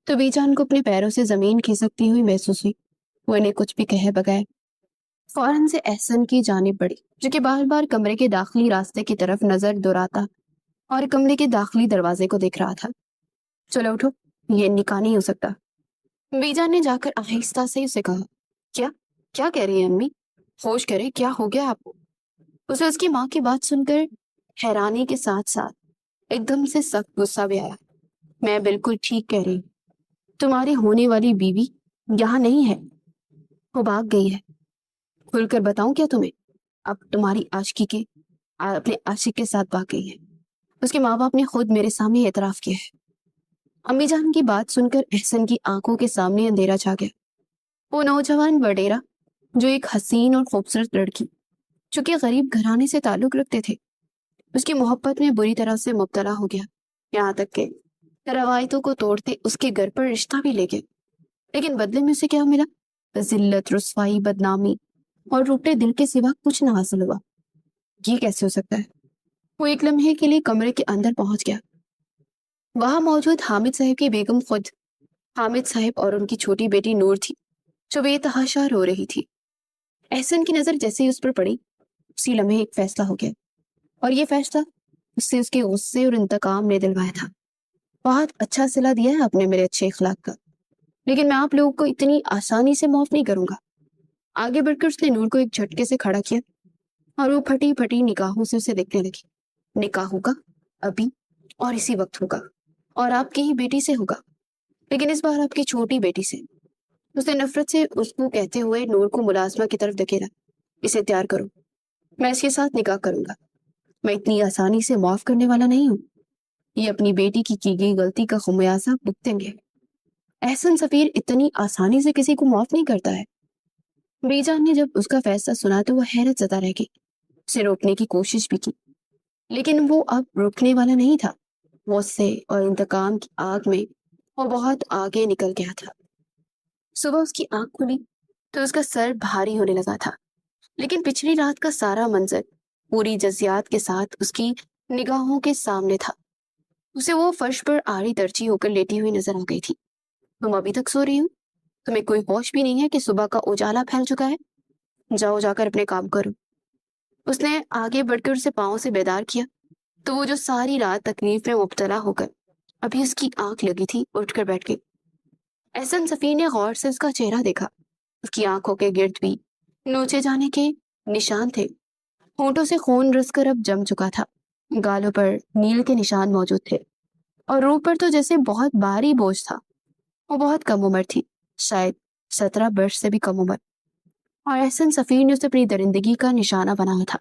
تو بی جان کو اپنے پیروں سے زمین کھسکتی ہوئی محسوس ہوئی۔ وہ انہیں کچھ بھی کہے بغیر فوراً سے احسن کی جانب بڑھی، جو کہ بار بار کمرے کے داخلی راستے کی طرف نظر دوڑاتا اور کمرے کے داخلی دروازے کو دیکھ رہا تھا۔ چلو اٹھو، یہ نکاح نہیں ہو سکتا۔ بی جان نے جا کر آہستہ سے اسے کہا، کیا کیا کہہ رہی ہیں امی؟ ہوش کرے، کیا ہو گیا آپ کو؟ اسے اس کی ماں کی بات سن کر حیرانی کے ساتھ ساتھ ایک دم سے سخت غصہ بھی آیا۔ میں بالکل ٹھیک کہہ رہی ہوں، تمہاری ہونے والی بیوی یہاں نہیں ہے، وہ بھاگ گئی ہے۔ کھل کر بتاؤں کیا تمہیں؟ اب تمہاری عاشقی کے اپنے عاشق کے ساتھ بھاگ گئی ہے۔ اس کے ماں باپ نے خود میرے سامنے اعتراف کیا ہے۔ امی جان کی بات سن کر احسن کی آنکھوں کے سامنے اندھیرا چھا گیا۔ وہ نوجوان وڈیرا، جو ایک حسین اور خوبصورت لڑکی چونکہ غریب گھرانے سے تعلق رکھتے تھے، اس کی محبت میں بری طرح سے مبتلا ہو گیا، یہاں تک کہ روایتوں کو توڑتے اس کے گھر پر رشتہ بھی لے گئے۔ لیکن بدلے میں اسے کیا ملا؟ ذلت، رسوائی، بدنامی اور ٹوٹے دل کے سوا کچھ نہ حاصل ہوا۔ یہ کیسے ہو سکتا ہے؟ وہ ایک لمحے کے لیے کمرے کے اندر پہنچ گیا۔ وہاں موجود حامد صاحب کی بیگم خود حامد صاحب اور ان کی چھوٹی بیٹی نور تھی، جو بے تحاشا رو رہی تھی۔ احسن کی نظر جیسے ہی اس پر پڑی، اسی لمحے ایک فیصلہ ہو گیا، اور یہ فیصلہ اس سے اس کے غصے اور انتقام نے دلوایا تھا۔ بہت اچھا صلہ دیا ہے آپ نے میرے اچھے اخلاق کا، لیکن میں آپ لوگوں کو اتنی آسانی سے معاف نہیں کروں گا۔ آگے بڑھ کر اس نے نور کو ایک جھٹکے سے کھڑا کیا اور وہ پھٹی پھٹی نگاہوں سے اسے دیکھنے لگی۔ نکاح ہوگا، ابھی اور اسی وقت ہوگا، اور آپ کی ہی بیٹی سے ہوگا، لیکن اس بار آپ کی چھوٹی بیٹی سے۔ اس نے نفرت سے اس کو کہتے ہوئے نور کو ملازمہ کی طرف دھکیلا، اسے تیار کرو، میں اس کے ساتھ نکاح کروں گا۔ میں اتنی آسانی سے معاف کرنے والا نہیں ہوں، یہ اپنی بیٹی کی گئی غلطی کا خمیازہ بھگتیں گے۔ احسن سفیر اتنی آسانی سے کسی کو معاف نہیں کرتا ہے۔ بی جان نے جب اس کا فیصلہ سنا تو وہ حیرت زدہ رہ گئی، اسے روکنے کی کوشش بھی کی، لیکن وہ اب روکنے والا نہیں تھا۔ غصے اور انتقام کی آگ میں وہ بہت آگے نکل گیا تھا۔ صبح اس کی آنکھ کھلی تو اس کا سر بھاری ہونے لگا تھا، لیکن پچھلی رات کا سارا منظر پوری جزیات کے ساتھ اس کی نگاہوں کے سامنے تھا۔ اسے وہ فرش پر آڑی ترچھی ہو کر لیٹی ہوئی نظر آ گئی تھی۔ تم ابھی تک سو رہی ہو؟ تمہیں کوئی ہوش بھی نہیں ہے کہ صبح کا اجالا پھیل چکا ہے؟ جاؤ، جا کر اپنے کام کرو۔ اس نے آگے بڑھ کر اسے پاؤں سے بیدار کیا تو وہ جو ساری رات تکلیف میں مبتلا ہو کر ابھی اس کی آنکھ لگی تھی، اٹھ کر بیٹھ گئی۔ احسن سفیر نے غور سے اس کا چہرہ دیکھا۔ اس کی آنکھوں کے گرد بھی نوچے جانے کے نشان تھے، ہونٹوں سے خون رس کر اب جم چکا تھا، گالوں پر نیل کے نشان موجود تھے، اور روح پر تو جیسے بہت بھاری بوجھ تھا۔ وہ بہت کم عمر تھی، شاید 17 برس سے بھی کم عمر، اور احسن سفیر نے اسے اپنی درندگی کا نشانہ بنایا تھا۔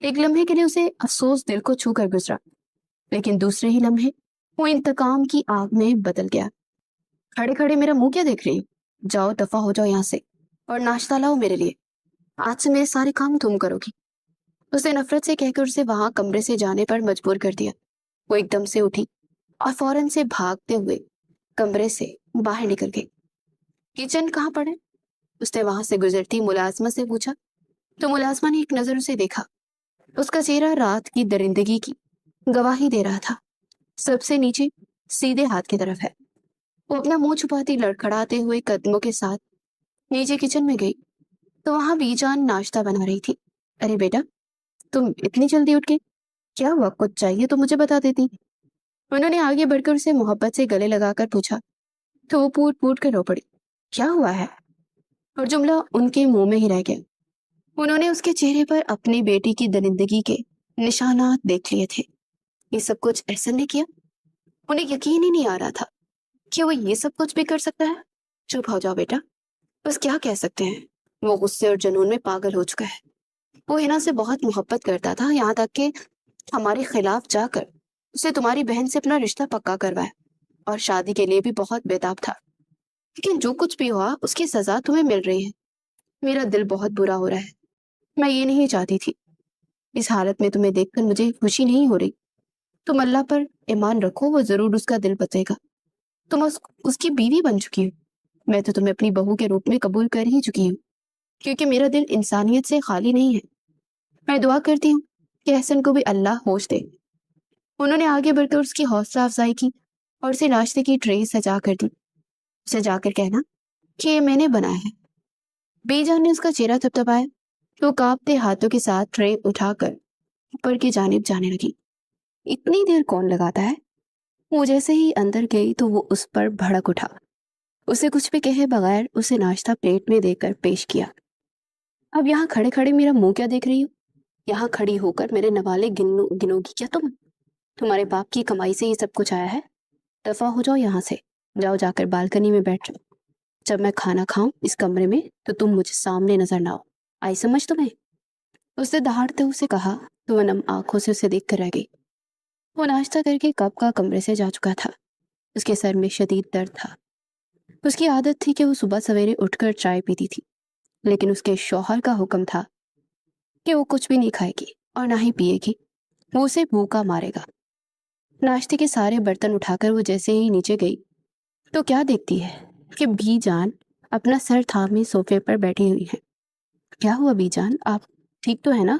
ایک لمحے کے لیے اسے افسوس دل کو چھو کر گزرا، لیکن دوسرے ہی لمحے وہ انتقام کی آگ میں بدل گیا۔ کھڑے کھڑے میرا منہ کیا دیکھ رہی ہو؟ جاؤ دفع ہو جاؤ یہاں سے، اور ناشتہ لاؤ میرے لیے، آج سے میرے سارے کام تم کرو گی۔ اسے نفرت سے کہہ کر اسے وہاں کمرے سے جانے پر مجبور کر دیا۔ وہ ایک دم سے اٹھی اور فوراً سے بھاگتے ہوئے کمرے سے باہر نکل گئی۔ کچن کہاں پڑے؟ اس نے وہاں سے گزرتی ملازمہ سے پوچھا، تو ملازمہ نے ایک نظر اسے دیکھا۔ اس کا چہرہ رات کی درندگی کی گواہی دے رہا تھا۔ سب سے نیچے سیدھے ہاتھ کی طرف ہے۔ وہ اپنا منہ چھپاتی لڑکھڑاتے ہوئے قدموں کے ساتھ نیچے کچن میں گئی تو وہاں بی جان ناشتہ بنا رہی تھی۔ ارے بیٹا، تم اتنی جلدی اٹھ کے؟ کیا ہوا؟ کچھ چاہیے تو مجھے بتا دیتی۔ انہوں نے آگے بڑھ کر اسے محبت سے گلے لگا کر پوچھا تو وہ پوٹ پوٹ کر رو پڑی۔ کیا ہوا ہے؟ اور جملہ ان کے منہ میں ہی رہ گیا۔ انہوں نے اس کے چہرے پر اپنی بیٹی کی درندگی کے نشانات دیکھ لیے تھے۔ یہ سب کچھ احسن نے کیا؟ انہیں یقین ہی نہیں آ رہا تھا کہ وہ یہ سب کچھ بھی کر سکتا ہے۔ چپ ہو جاؤ بیٹا، بس کیا کہہ سکتے ہیں، وہ غصے اور جنون میں پاگل ہو چکا ہے۔ وہ ہنا سے بہت محبت کرتا تھا، یہاں تک کہ ہمارے خلاف جا کر اسے تمہاری بہن سے اپنا رشتہ پکا کروایا، اور شادی کے لیے بھی بہت بےتاب تھا۔ لیکن جو کچھ بھی ہوا اس کی سزا تمہیں مل رہی ہے۔ میرا دل بہت برا ہو رہا ہے، میں یہ نہیں چاہتی تھی۔ اس حالت میں تمہیں دیکھ کر مجھے خوشی نہیں ہو رہی۔ تم اللہ پر ایمان رکھو، وہ ضرور اس کا دل بچے گا۔ تم اس کی بیوی بن چکی ہو، میں تو تمہیں اپنی بہو کے روپ میں قبول کر ہی چکی ہوں، کیونکہ میرا دل انسانیت سے خالی نہیں ہے۔ میں دعا کرتی ہوں کہ احسن کو بھی اللہ ہوش دے۔ انہوں نے آگے بڑھ کر اس کی حوصلہ افزائی کی اور اسے ناشتے کی ٹرے سجا کر دی۔ اسے جا کر کہنا کہ یہ میں نے بنایا ہے۔ بی جان نے اس کا چہرہ تھپتھپایا تو وہ کانپتے ہاتھوں کے ساتھ ٹرے اٹھا کر اوپر کی جانب جانے لگی۔ اتنی دیر کون لگاتا ہے؟ وہ جیسے ہی اندر گئی تو وہ اس پر بھڑک اٹھا۔ اسے کچھ بھی کہے بغیر اسے ناشتہ پلیٹ میں دے کر پیش کیا۔ اب یہاں کھڑے کھڑے میرا منہ کیا دیکھ رہی ہو؟ یہاں کھڑی ہو کر میرے نوالے گنو گی کیا تم؟ تمہارے باپ کی کمائی سے یہ سب کچھ آیا ہے؟ دفع ہو جاؤ یہاں سے، جاؤ جا کر بالکنی میں بیٹھ جاؤ۔ جب میں کھانا کھاؤں اس کمرے میں تو تم مجھے سامنے نظر نہ آؤ، آئی سمجھ تمہیں؟ اس نے دہاڑتے اسے کہا تو وہ نم آنکھوں سے اسے دیکھ کر رہ گئی۔ وہ ناشتہ کر کے کب کا کمرے سے جا چکا تھا۔ اس کے سر میں شدید درد تھا۔ اس کی عادت تھی کہ وہ صبح سویرے اٹھ کر چائے پیتی تھی، لیکن اس کے شوہر کا حکم تھا کہ وہ کچھ بھی نہیں کھائے گی اور نہ ہی پیے گی، وہ اسے بھوکا مارے گا۔ ناشتے کے سارے برتن اٹھا کر وہ جیسے ہی نیچے گئی تو کیا دیکھتی ہے کہ بی جان اپنا سر تھامے صوفے پر بیٹھی ہوئی ہے۔ کیا ہوا بی جان، آپ ٹھیک تو ہے نا؟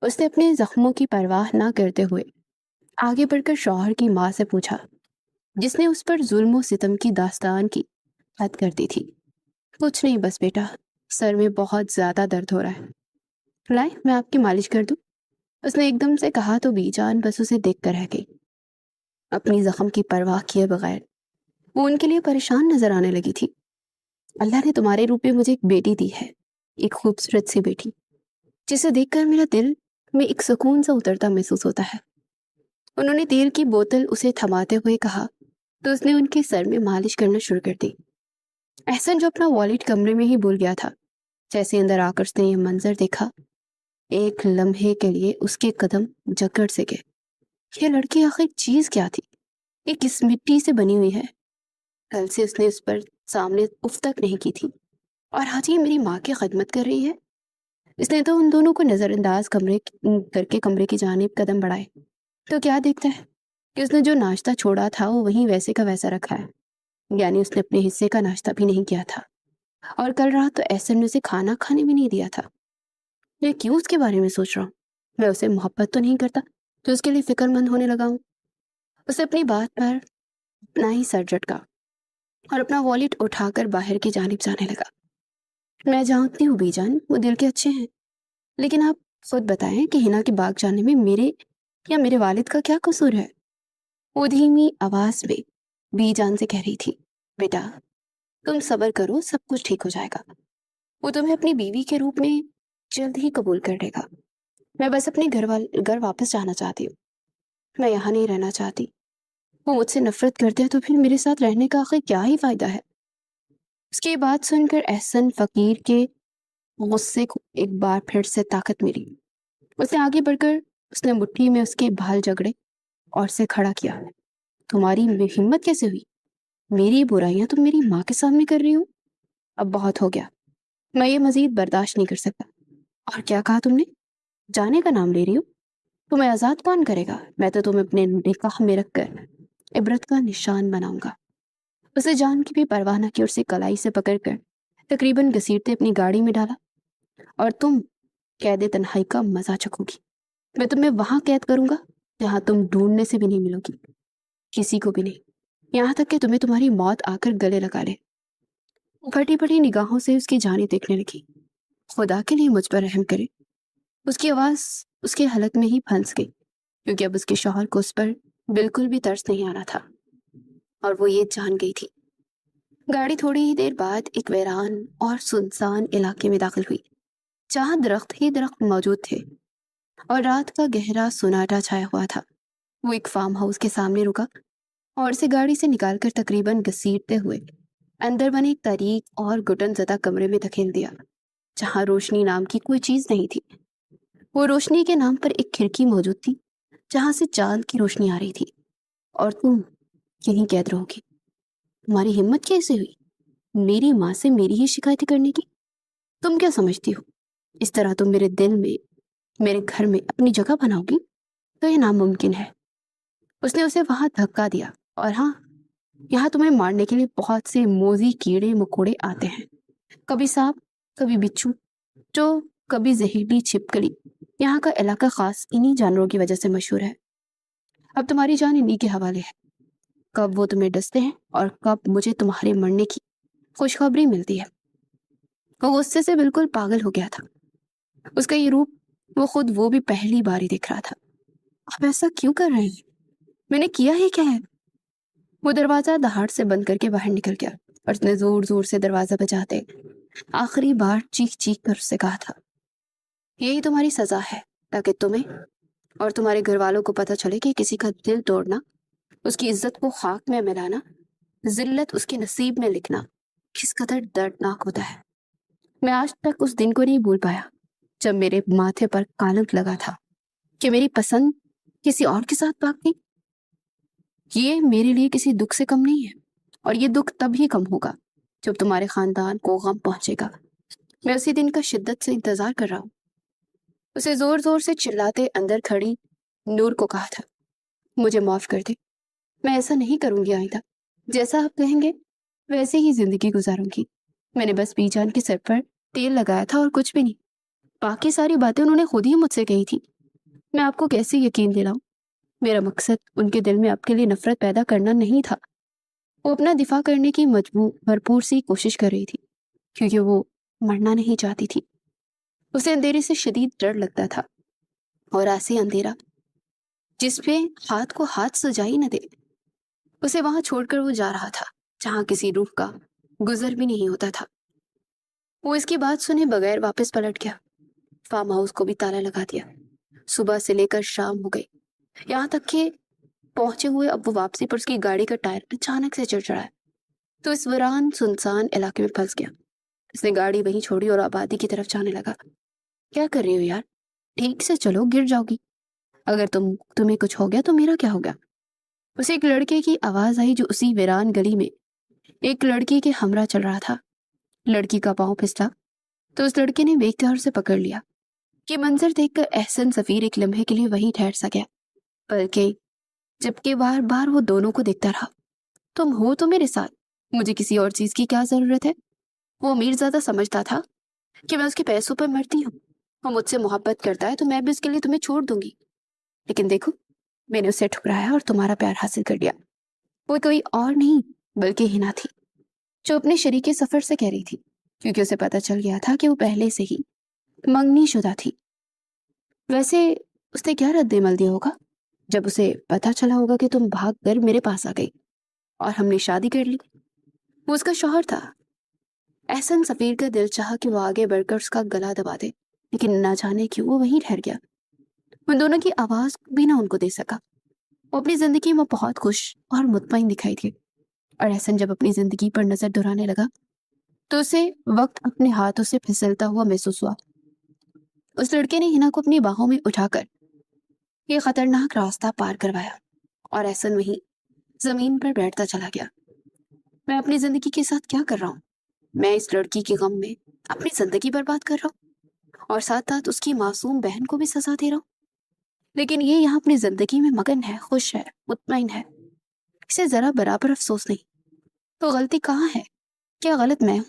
اس نے اپنے زخموں کی پرواہ نہ کرتے ہوئے آگے بڑھ کر شوہر کی ماں سے پوچھا، جس نے اس پر ظلم و ستم کی داستان کی حد کر دی تھی۔ کچھ نہیں، بس بیٹا سر میں بہت زیادہ درد ہو رہا ہے، لائے میں آپ کی مالش کر دوں؟ اس نے ایک دم سے کہا تو بی جان بس اسے دیکھ کر رہ گئی، اپنی زخم کی پرواہ کیے بغیر۔ وہ ان کے لیے پریشان نظر آنے لگی تھی۔ اللہ نے تمہارے روپ میں مجھے ایک بیٹی دی ہے، ایک خوبصورت سی بیٹی، جسے دیکھ کر میرا دل میں ایک سکون سا اترتا محسوس ہوتا ہے۔ انہوں نے تیل کی بوتل اسے تھماتے ہوئے کہا تو اس نے ان کے سر میں مالش کرنا شروع کر دی۔ احسن جو اپنا والیٹ کمرے میں ہی بھول گیا تھا، جیسے اندر آ کر اس نے یہ منظر دیکھا، ایک لمحے کے لیے اس کے قدم جکڑ سے گئے۔ یہ لڑکی آخر چیز کیا تھی؟ یہ کس مٹی سے بنی ہوئی ہے؟ کل سے اس نے اس پر سامنے اف تک نہیں کی تھی، اور آج یہ میری ماں کی خدمت کر رہی ہے۔ اس نے تو ان دونوں کو نظر انداز کر کے کمرے کی جانب قدم بڑھائے تو کیا دیکھتا ہے کہ اس نے جو ناشتہ چھوڑا تھا وہ وہیں ویسے کا ویسا رکھا ہے، یعنی اس نے اپنے حصے کا ناشتہ بھی نہیں کیا تھا، اور کل رات تو احسن نے اسے کھانا کھانے بھی نہیں دیا تھا۔ میں کیوں اس کے بارے میں سوچ رہا ہوں؟ میں اسے محبت تو نہیں کرتا تو اس کے لیے فکر مند ہونے لگا ہوں۔ اسے اپنی بات پر اپنا ہی سر جھٹکا اور اپنا والیٹ اٹھا کر باہر کی جانب جانے لگا۔ میں جانتی ہوں بی جان وہ دل کے اچھے ہیں، لیکن آپ خود بتائیں کہ ہنا کے باغ جانے میں میرے یا میرے والد کا کیا قصور ہے؟ وہ دھیمی آواز میں بی جان سے کہہ رہی تھی، بیٹا تم صبر کرو، سب کچھ ٹھیک ہو جائے گا۔ وہ تمہیں اپنی بیوی کے روپ میں جلد ہی قبول کر لے گا۔ میں بس اپنے گھر واپس جانا چاہتی ہوں، میں یہاں نہیں رہنا چاہتی۔ وہ مجھ سے نفرت کرتے ہیں تو پھر میرے ساتھ رہنے کا آخر کیا ہی فائدہ ہے؟ اس کی بات سن کر احسن فقیر کے غصے کو ایک بار پھر سے طاقت ملی۔ اس نے آگے بڑھ کر اس نے مٹھی میں اس کے بال جگڑے اور اسے کھڑا کیا۔ تمہاری ہمت کیسے ہوئی؟ میری برائیاں تم میری ماں کے سامنے کر رہی ہو؟ اب بہت ہو گیا، میں یہ مزید برداشت نہیں کر سکتا۔ اور کیا کہا تم نے؟ جانے کا نام لے رہی ہو؟ تمہیں آزاد کون کرے گا؟ میں تو تمہیں اپنے نکاح میں رکھ کر عبرت کا نشان بناؤں گا۔ اسے جان کی بھی پرواہ نہ کی اور اسے کلائی سے پکڑ کر تقریباً گھسیٹتے اپنی گاڑی میں ڈالا۔ اور تم قید تنہائی کا مزہ چکھو گی۔ میں تمہیں وہاں قید کروں گا جہاں تم ڈھونڈنے سے بھی نہیں ملو گی، کسی کو بھی نہیں، یہاں تک کہ تمہیں تمہاری موت آ کر گلے لگا لے۔ پھٹی پھٹی نگاہوں سے اس کی جانیں دیکھنے لگی۔ خدا کے لیے مجھ پر رحم کرے۔ اس کی آواز اس کے حلق میں ہی پھنس گئی، کیونکہ اب اس کے شوہر کو اس پر بالکل بھی ترس نہیں آ رہا تھا، اور وہ یہ جان گئی تھی۔ گاڑی تھوڑی ہی دیر بعد ایک ویران اور سنسان علاقے میں داخل ہوئی، جہاں درخت ہی درخت موجود تھے اور رات کا گہرا سناٹا چھایا ہوا تھا۔ وہ ایک فارم ہاؤس کے سامنے رکا اور اسے گاڑی سے نکال کر تقریباً گھسیٹتے ہوئے اندر بنے ایک تاریک اور گھٹن زدہ کمرے میں دھکیل دیا، جہاں روشنی نام کی کوئی چیز نہیں تھی۔ وہ روشنی کے نام پر ایک کھڑکی موجود تھی جہاں سے چاند کی روشنی آ رہی تھی۔ اور تم یہیں قید رہو گی؟ تمہاری ہمت کیسے ہوئی میری ماں سے میری ہی شکایتیں کرنے کی؟ تم کیا سمجھتی ہو اس طرح تم میرے دل میں، میرے گھر میں اپنی جگہ بناؤ گی؟ تو یہ ناممکن ہے۔ اس نے اسے وہاں دھکا دیا۔ اور ہاں، یہاں تمہیں مارنے کے لیے بہت سے موذی کیڑے مکوڑے آتے ہیں، کبھی سانپ، کبھی بچھو، جو کبھی زہریلی چھپکلی۔ یہاں کا علاقہ خاص انہی جانوروں کی وجہ سے مشہور ہے۔ اب تمہاری جان انہی کے حوالے ہے۔ کب وہ تمہیں ڈستے ہیں اور کب مجھے تمہارے مرنے کی خوشخبری ملتی ہے۔ وہ غصے سے بالکل پاگل ہو گیا تھا۔ اس کا یہ روپ وہ خود وہ بھی پہلی بار ہی دیکھ رہا تھا۔ اب ایسا کیوں کر رہے ہیں؟ میں نے کیا ہی کیا ہے؟ وہ دروازہ دہاڑ سے بند کر کے باہر نکل گیا اور اس نے زور زور سے دروازہ بجاتے آخری بار چیخ چیخ کر اس سے کہا تھا، یہی تمہاری سزا ہے، تاکہ تمہیں اور تمہارے گھر والوں کو پتہ چلے کہ کسی کا دل توڑنا، اس کی عزت کو خاک میں ملانا، ذلت اس کے نصیب میں لکھنا کس قدر دردناک ہوتا ہے۔ میں آج تک اس دن کو نہیں بھول پایا جب میرے ماتھے پر کالنک لگا تھا کہ میری پسند کسی اور کے ساتھ بھاگ گئی۔ یہ میرے لیے کسی دکھ سے کم نہیں ہے، اور یہ دکھ تب ہی کم ہوگا جب تمہارے خاندان کو غم پہنچے گا۔ میں اسی دن کا شدت سے انتظار کر رہا ہوں۔ اسے زور زور سے چلاتے اندر کھڑی نور کو کہا تھا، مجھے معاف کر دے، میں ایسا نہیں کروں گی آئندہ۔ جیسا آپ کہیں گے ویسے ہی زندگی گزاروں گی۔ میں نے بس بی جان کے سر پر تیل لگایا تھا اور کچھ بھی نہیں۔ باقی ساری باتیں انہوں نے خود ہی مجھ سے کہی تھی۔ میں آپ کو کیسے یقین دلاؤں؟ میرا مقصد ان کے دل میں آپ کے لیے نفرت پیدا کرنا نہیں تھا۔ وہ اپنا دفاع کرنے کی بھرپور سی کوشش کر رہی تھی، کیونکہ وہ مرنا نہیں چاہتی تھی۔ اسے اندھیرے سے شدید ڈر لگتا تھا، اور ایسے اندھیرا جس پہ ہاتھ کو ہاتھ سجائی نہ دے۔ اسے وہاں چھوڑ کر وہ جا رہا تھا جہاں کسی روح کا گزر بھی نہیں ہوتا تھا۔ وہ اس کی بات سنے بغیر واپس پلٹ گیا۔ فارم ہاؤس کو بھی تالا لگا دیا۔ صبح سے لے کر شام ہو گئی، یہاں تک کہ پہنچے ہوئے اب وہ واپسی پر اس کی گاڑی کا ٹائر اچانک سے چڑچڑایا تو اس ویران سنسان علاقے میں پھنس گیا۔ اس نے گاڑی وہیں چھوڑی اور آبادی کی طرف جانے لگا۔ کیا کر رہی ہو یار؟ ٹھیک سے چلو، گر جاؤ گی۔ اگر تمہیں کچھ ہو گیا تو میرا کیا ہوگا؟ اسے ایک لڑکے کی آواز آئی جو اسی ویران گلی میں ایک لڑکی کے ہمراہ چل رہا تھا۔ لڑکی کا پاؤں پھسلا تو اس لڑکے نے بے اختیار سے پکڑ لیا۔ یہ منظر دیکھ کر احسن سفیر ایک لمحے کے لیے وہیں ٹھہر سا گیا، بلکہ جبکہ بار بار وہ دونوں کو دیکھتا رہا۔ تم ہو تو میرے ساتھ، مجھے کسی اور چیز کی کیا ضرورت ہے؟ وہ امیر زیادہ سمجھتا تھا کہ میں اس کے پیسوں پر مرتی ہوں۔ وہ مجھ سے محبت کرتا ہے تو میں بھی اس کے لیے تمہیں چھوڑ دوں گی، لیکن دیکھو، میں نے اسے ٹھکرایا اور تمہارا پیار حاصل کر لیا۔ وہ کوئی اور نہیں بلکہ ہنا تھی، جو اپنے شریک سفر سے کہہ رہی تھی، کیونکہ اسے پتہ چل گیا تھا کہ وہ پہلے سے ہی منگنی شدہ تھی۔ ویسے اس نے کیا رد عمل دیا ہوگا جب اسے پتہ چلا ہوگا کہ تم بھاگ کر میرے پاس آ گئی اور ہم نے شادی کر لی؟ وہ اس کا شوہر تھا۔ احسن سفیر کا دل چاہا کہ وہ آگے بڑھ کر اس کا گلا دبا دے، لیکن نہ جانے کیوں وہ وہیں ٹھہر گیا۔ ان دونوں کی آواز بھی نہ ان کو دے سکا۔ وہ اپنی زندگی میں بہت خوش اور مطمئن دکھائی دی، اور احسن جب اپنی زندگی پر نظر دہرانے لگا تو اسے وقت اپنے ہاتھوں سے پھسلتا ہوا محسوس ہوا۔ اس لڑکے نے ہنا کو اپنی باہوں میں اٹھا کر یہ خطرناک راستہ پار کروایا، اور احسن وہیں زمین پر بیٹھتا چلا گیا۔ میں اپنی زندگی کے ساتھ کیا کر رہا ہوں؟ میں اس لڑکی کے غم میں اپنی زندگی برباد کر رہا ہوں، اور ساتھ ساتھ اس کی معصوم بہن کو بھی سزا دے رہا ہوں۔ لیکن یہ یہاں اپنی زندگی میں مگن ہے، خوش ہے، مطمئن ہے، اسے ذرا برابر افسوس نہیں۔ تو غلطی کہاں ہے؟ کیا غلط میں ہوں،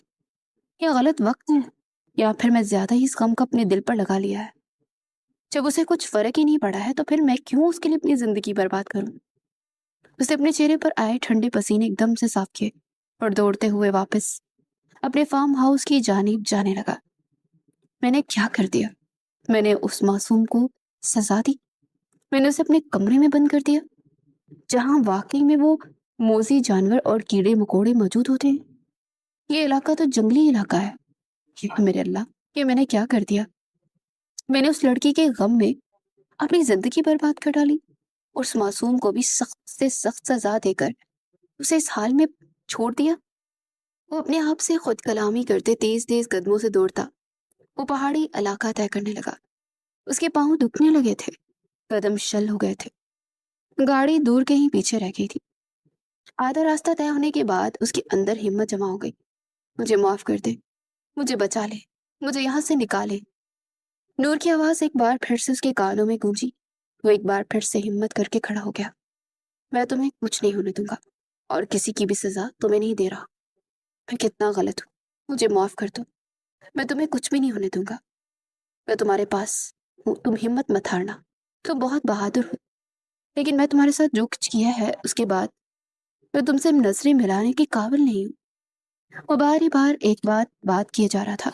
یا غلط وقت ہے، یا پھر میں زیادہ ہی اس غم کو اپنے دل پر لگا لیا ہے؟ جب اسے کچھ فرق ہی نہیں پڑا ہے تو پھر میں کیوں اس کے لیے اپنی زندگی برباد کروں؟ اسے اپنے چہرے پر آئے ٹھنڈے پسینے ایک دم سے صاف کیے اور دوڑتے ہوئے واپس اپنے فارم ہاؤس کی جانب جانے لگا۔ میں نے کیا کر دیا؟ میں نے اس معصوم کو سزا دی؟ میں نے اسے اپنے کمرے میں بند کر دیا جہاں واقعی میں وہ موذی جانور اور کیڑے مکوڑے موجود ہوتے ہیں؟ یہ علاقہ تو جنگلی علاقہ ہے۔ یہ میرے اللہ، یہ میں نے کیا کر دیا؟ میں نے اس لڑکی کے غم میں اپنی زندگی برباد کر ڈالی، اس معصوم کو بھی سخت سے سخت سزا دے کر اسے اس حال میں چھوڑ دیا۔ وہ اپنے آپ سے خود کلامی کرتے تیز تیز قدموں سے دوڑتا وہ پہاڑی علاقہ طے کرنے لگا۔ اس کے پاؤں دکھنے لگے تھے، قدم شل ہو گئے تھے، گاڑی دور کہیں پیچھے رہ گئی تھی۔ آدھا راستہ طے ہونے کے بعد اس کے اندر ہمت جمع ہو گئی۔ مجھے معاف کر دے، مجھے بچا لے، مجھے یہاں سے نکالے۔ نور کی آواز ایک بار پھر سے اس کے کانوں میں گونجی۔ وہ ایک بار پھر سے ہمت کر کے کھڑا ہو گیا۔ میں تمہیں کچھ نہیں ہونے دوں گا، اور کسی کی بھی سزا تمہیں نہیں دے رہا۔ میں کتنا غلط ہوں، مجھے معاف کر دو۔ میں تمہیں کچھ بھی نہیں ہونے دوں گا، میں تمہارے پاس ہوں، تم ہمت مت ہارنا، تم بہت بہادر ہو۔ لیکن میں تمہارے ساتھ جو کچھ کیا ہے اس کے بعد میں تم سے نظریں ملانے کے قابل نہیں ہوں۔ وہ بار ہی بار ایک بات کیے جا رہا تھا۔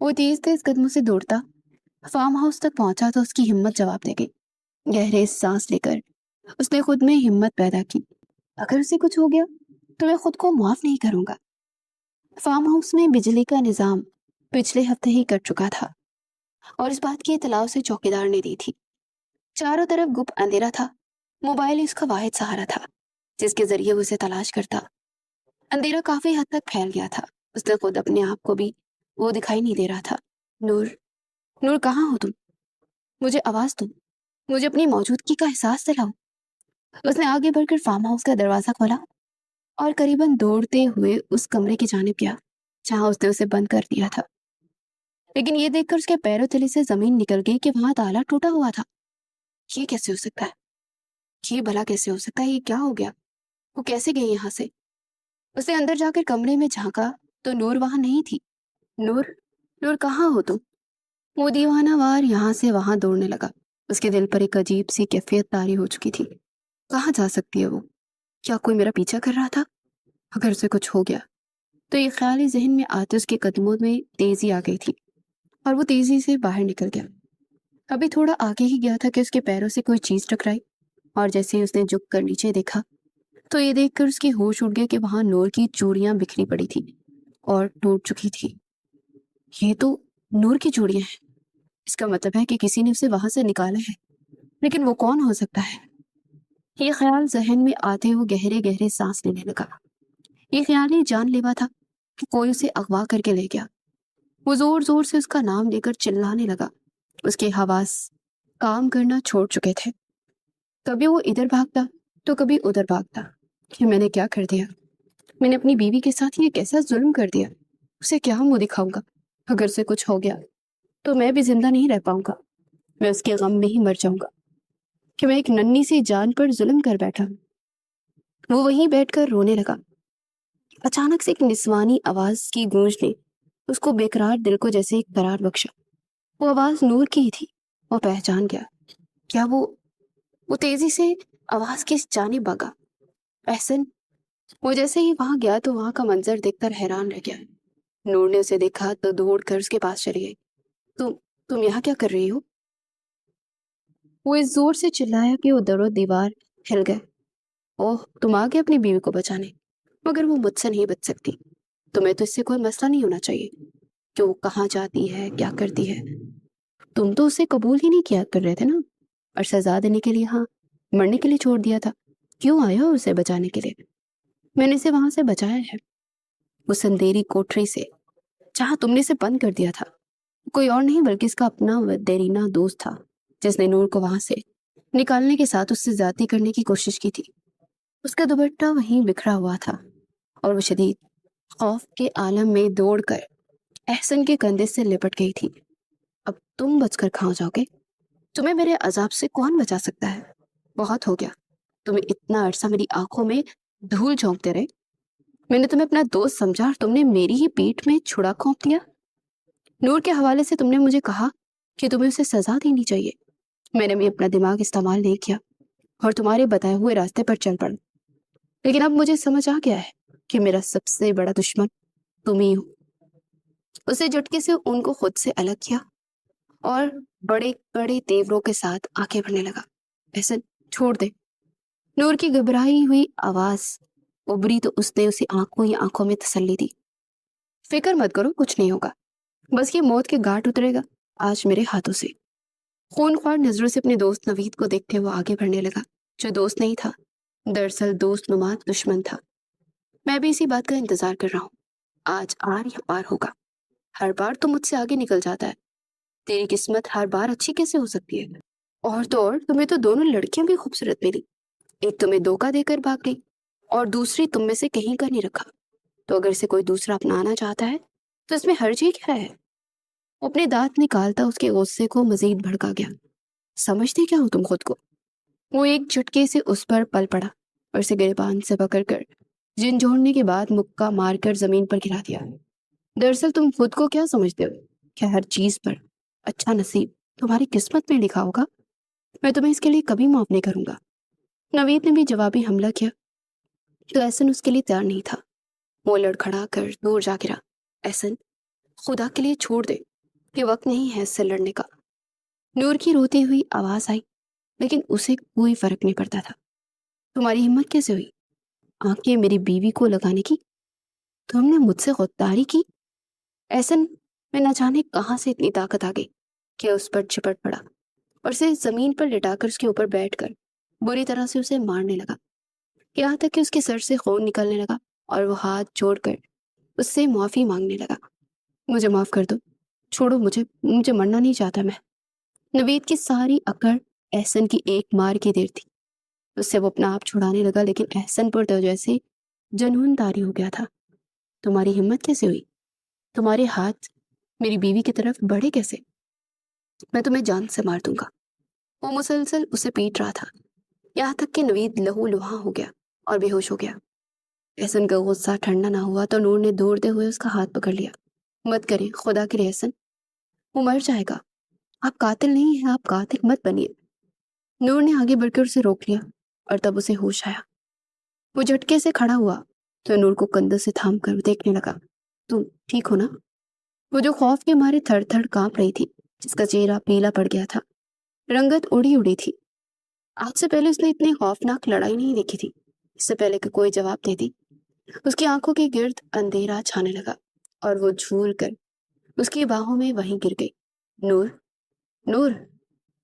وہ تیز تیز قدموں سے دوڑتا فارم ہاؤس تک پہنچا تو اس کی ہمت جواب دے گئی۔ گہرے سانس لے کر اس نے خود میں ہمت پیدا کی، اگر اسے کچھ ہو گیا تو میں خود کو معاف نہیں کروں گا۔ فارم ہاؤس میں بجلی کا نظام پچھلے ہفتے ہی کٹ چکا تھا، اور اس بات کی اطلاع اسے چوکیدار نے دی تھی۔ چاروں طرف گپ اندھیرا تھا۔ موبائل اس کا واحد سہارا تھا جس کے ذریعے وہ اسے تلاش کرتا۔ اندھیرا کافی حد تک پھیل گیا تھا، اس نے خود اپنے آپ کو بھی وہ دکھائی نہیں دے رہا تھا۔ نور، نور کہاں ہو تم؟ مجھے آواز دو، مجھے اپنی موجودگی کا احساس دلاؤ۔ اس نے آگے بڑھ کر فارم ہاؤس کا دروازہ کھولا اور قریباً دوڑتے ہوئے اس کمرے کی جانب گیا جہاں اس نے اسے بند کر دیا تھا۔ لیکن یہ دیکھ کر اس کے پیروں تلے سے زمین نکل گئی کہ وہاں تالا ٹوٹا ہوا تھا۔ یہ کیسے ہو سکتا ہے؟ یہ بھلا کیسے ہو سکتا ہے؟ یہ کیا ہو گیا؟ وہ کیسے گئی یہاں سے؟ اس نے اندر جا کر کمرے میں جھانکا تو نور وہاں نہیں تھی۔ نور، نور کہاں ہو تم؟ وہ دیوانہ وار یہاں سے وہاں دوڑنے لگا۔ اس کے دل پر ایک عجیب سی کیفیت طاری ہو چکی تھی۔ کہاں جا سکتی ہے وہ؟ کیا کوئی میرا پیچھا کر رہا تھا؟ اگر اسے کچھ ہو گیا تو یہ خیال ہی ذہن میں آتے اس کے قدموں میں تیزی آ گئی تھی، اور وہ تیزی سے باہر نکل گیا۔ ابھی تھوڑا آگے ہی گیا تھا کہ اس کے پیروں سے کوئی چیز ٹکرائی، اور جیسے ہی اس نے جھک کر نیچے دیکھا تو یہ دیکھ کر اس کی ہوش اڑ گیا کہ وہاں نور کی چوڑیاں بکھری پڑی تھی اور ٹوٹ چکی تھی۔ یہ تو نور کی چوڑیاں ہیں، اس کا مطلب ہے کہ کسی نے اسے وہاں سے نکالا ہے، لیکن وہ کون ہو سکتا ہے؟ یہ خیال ذہن میں آتے وہ گہرے گہرے سانس لینے لگا۔ یہ خیال ہی جان لیوا تھا کہ کوئی اسے اغوا کر کے لے گیا۔ وہ زور زور سے اس کا نام لے کر چلانے لگا۔ اس کے حواس کام کرنا چھوڑ چکے تھے۔ کبھی وہ ادھر بھاگتا تو کبھی ادھر بھاگتا کہ میں نے کیا کر دیا؟ میں نے اپنی بیوی کے ساتھ یہ کیسا ظلم کر دیا؟ اسے کیا منہ دکھاؤں گا؟ اگر اسے کچھ ہو گیا تو میں بھی زندہ نہیں رہ پاؤں گا، میں اس کے غم میں ہی مر جاؤں گا کہ میں ایک ننھی سی جان پر ظلم کر بیٹھا ہوں۔ وہ وہیں بیٹھ کر رونے لگا۔ اچانک سے ایک نسوانی آواز کی گونج نے اس کو بےقرار دل کو جیسے ایک قرار بخشا۔ وہ آواز نور کی ہی تھی۔ وہ پہچان گیا۔ کیا وہ تیزی سے آواز کی جانب بھاگا۔ احسن، وہ جیسے ہی وہاں گیا تو وہاں کا منظر دیکھ کر حیران رہ گیا۔ نور نے اسے دیکھا تو دوڑ کر اس کے پاس چلی گئی۔ تم یہاں کیا کر رہی ہو؟ وہ اس زور سے چلایا کہ وہ در و دیوار ہل گئے۔ اوہ، تم آ گئے اپنی بیوی کو بچانے، مگر وہ مجھ سے نہیں بچ سکتی۔ تمہیں تو اس سے کوئی مسئلہ نہیں ہونا چاہیے کہ وہ کہاں جاتی ہے، کیا کرتی ہے۔ تم تو اسے قبول ہی نہیں کیا کر رہے تھے نا، اور سزا دینے کے لیے ہاں मरने के लिए छोड़ दिया था? क्यों आए हो उसे बचाने के लिए? मैंने इसे वहां से बचाया है, उस अंधेरी कोठरी से जहां तुमने इसे बंद कर दिया था। कोई और नहीं बल्कि इसका अपना देरीना दोस्त था, जिसने नूर को वहां से निकालने के साथ उससे ज्यादती करने की कोशिश की थी। उसका दुपट्टा वहीं बिखरा हुआ था और वो शदीद खौफ के आलम में दौड़कर एहसन के कंधे से लिपट गई थी। अब तुम बचकर कहाँ जाओगे? तुम्हें मेरे अजाब से कौन बचा सकता है? बहुत हो गया, तुम्हें इतना अरसा मेरी आंखों में धूल झोंकते रहे। मैंने तुम्हें अपना दोस्त समझा और तुमने मेरी ही पीठ में छुरा घोंप दिया। नूर के हवाले से तुमने मुझे कहा कि तुम्हें उसे सजा देनी चाहिए। मैंने भी अपना दिमाग इस्तेमाल नहीं किया और तुम्हारे बताए हुए रास्ते पर चल पड़ा। लेकिन अब मुझे समझ आ गया है कि मेरा सबसे बड़ा दुश्मन तुम ही हो। उसे झटके से उनको खुद से अलग किया और बड़े बड़े तेवरों के साथ आंखें भरने लगा। ऐसे छोड़ दे। नूर की घबराई हुई आवाज उभरी तो उसने उसे आंखों ही आंखों में तसल्ली दी। फिक्र मत करो, कुछ नहीं होगा। बस ये मौत के घाट उतरेगा आज मेरे हाथों से। खूनख्वार नजरों से अपने दोस्त नवीद को देखते हुए आगे बढ़ने लगा, जो दोस्त नहीं था, दरअसल दोस्त नुमा दुश्मन था। मैं भी इसी बात का इंतजार कर रहा हूँ। आज आर या पार होगा। हर बार तो मुझसे आगे निकल जाता है। तेरी किस्मत हर बार अच्छी कैसे हो सकती है? और तो और तुम्हें तो दोनों लड़कियां भी खूबसूरत मिली। एक तुम्हें धोखा देकर भाग गई और दूसरी तुम में से कहीं का नहीं रखा। तो अगर इसे कोई दूसरा अपनाना चाहता है तो इसमें हर्ज ही क्या है? वो अपने दांत निकालता उसके गुस्से को मजीद भड़का गया। समझते क्या हो तुम खुद को? वो एक झटके से उस पर पल पड़ा और उसे गिरबान से पकड़कर झिंझोड़ने के बाद मुक्का मारकर जमीन पर गिरा दिया। दरअसल तुम खुद को क्या समझते हो? क्या हर चीज पर अच्छा नसीब तुम्हारी किस्मत में लिखा होगा? मैं तुम्हें इसके लिए कभी माफ नहीं करूंगा। नवीद ने भी जवाबी हमला किया तो एहसन उसके लिए तैयार नहीं था। वो लड़खड़ा कर दूर जा गिरा। एहसन, खुदा के लिए छोड़ दे, ये वक्त नहीं है इससे लड़ने का। नूर की रोती हुई आवाज आई, लेकिन उसे कोई फर्क नहीं पड़ता था। तुम्हारी हिम्मत कैसे हुई आंखें मेरी बीवी को लगाने की? तुमने मुझसे गद्दारी की? एहसन, मैं न जाने कहाँ से इतनी ताकत आ गई कि उस पर चिपट पड़ा और उसे जमीन पर लिटाकर उसके ऊपर बैठकर बुरी तरह से उसे मारने लगा, यहाँ तक कि उसके सर से खून निकलने लगा और वो हाथ जोड़कर उससे माफी मांगने लगा। मुझे माफ कर दो, छोड़ो मुझे, मुझे मरना नहीं चाहता मैं। नवीद की सारी अकड़ एहसन की एक मार की देर थी। उससे वो अपना आप छुड़ाने लगा, लेकिन एहसन पर तो जैसे जनून तारी हो गया था। तुम्हारी हिम्मत कैसे हुई? तुम्हारे हाथ मेरी बीवी की तरफ बढ़े कैसे? मैं तुम्हें जान से मार दूंगा। वो मुसलसल उसे पीट रहा था, यहाँ तक कि नवीद लहू लुहा हो गया और बेहोश हो गया। एहसन का गुस्सा ठंडा ना हुआ तो नूर ने दौड़ते हुए उसका हाथ पकड़ लिया। मत करें खुदा के लिए एहसन, वो मर जाएगा। आप कातिल नहीं हैं, आप कातिल मत बनिए। नूर ने आगे बढ़कर उसे रोक लिया और तब उसे होश आया। वो झटके से खड़ा हुआ तो नूर को कंधों से थाम कर देखने लगा। तुम ठीक हो ना? वो जो खौफ के मारे थर थर कांप रही थी, जिसका चेहरा पीला पड़ गया था, रंगत उड़ी उड़ी थी। आज से पहले उसने इतनी खौफनाक लड़ाई नहीं देखी थी। इससे पहले कि कोई जवाब देती, उसकी आंखों के गिर्द अंधेरा छाने लगा और वो झूल कर उसकी बाहों में वहीं गिर गई। नूर, नूर।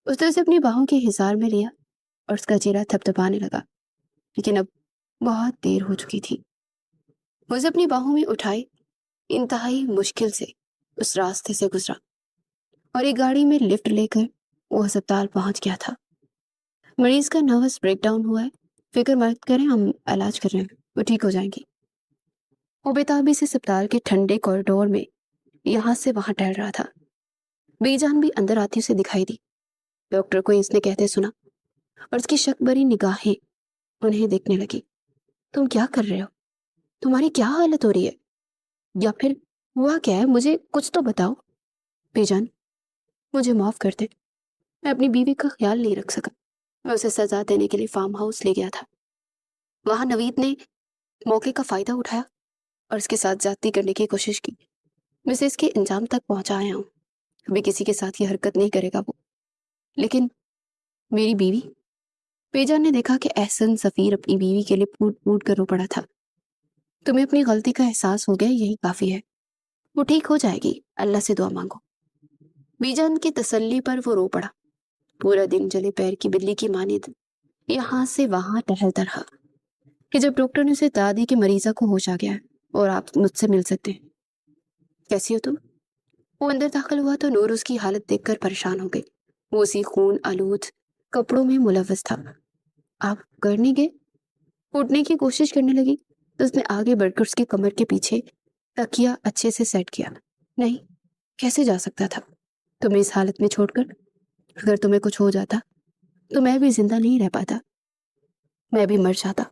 उसने उसे अपनी बाहों के हिसार में लिया और उसका चेहरा थपथपाने लगा, लेकिन अब बहुत देर हो चुकी थी। वो उसे अपनी बाहों में उठाए इंतहाई मुश्किल से उस रास्ते से गुजरा और एक गाड़ी में लिफ्ट लेकर वो अस्पताल पहुंच गया था। मरीज का नर्वस ब्रेकडाउन हुआ है, फिक्र मत करें, हम इलाज कर रहे हैं, वो ठीक हो जाएंगी। वो बेताबी से अस्पताल के ठंडे कॉरिडोर में यहाँ से वहां टहल रहा था। बेजान भी अंदर आती उसे दिखाई दी। डॉक्टर को इसने कहते सुना और उसकी शक भरी निगाहें उन्हें देखने लगी। तुम क्या कर रहे हो? तुम्हारी क्या हालत हो रही है? या फिर हुआ क्या है? मुझे कुछ तो बताओ। बेजान, मुझे माफ कर दे। मैं अपनी बीवी का ख्याल नहीं रख सका। मैं उसे सजा देने के लिए फार्म हाउस ले गया था। वहां नवीद ने मौके का फायदा उठाया और उसके साथ ज्यादती करने की कोशिश की। मैं उसे इसके इंजाम तक पहुंचा आया हूँ। अभी किसी के साथ ये हरकत नहीं करेगा वो। लेकिन मेरी बीवी? बेजान ने देखा कि एहसन सफीर अपनी बीवी के लिए फूट फूट कर रो पड़ा था। तुम्हें अपनी गलती का एहसास हो गया, यही काफी है। वो ठीक हो जाएगी, अल्लाह से दुआ मांगो। बेजान की तसल्ली पर वो रो पड़ा। पूरा दिन जले पैर की बिल्ली की मानिद यहाँ से वहां टहलता रहा कि जब डॉक्टर ने उसे बता दी कि मरीजा को होश आ गया है और आप मुझसे मिल सकते हैं। कैसी हो तुम? वो अंदर दाखिल हुआ तो नूर उसकी हालत देखकर परेशान हो गई। वो उसी खून आलूद कपड़ों में मुलव्वस था। आप घर नहीं गए? उठने की कोशिश करने लगी तो उसने आगे बढ़कर उसके कमर के पीछे तकिया अच्छे से सेट किया। नहीं, कैसे जा सकता था तुम्हें इस हालत में छोड़कर? अगर तुम्हें कुछ हो जाता तो मैं भी जिंदा नहीं रह पाता, मैं भी मर जाता।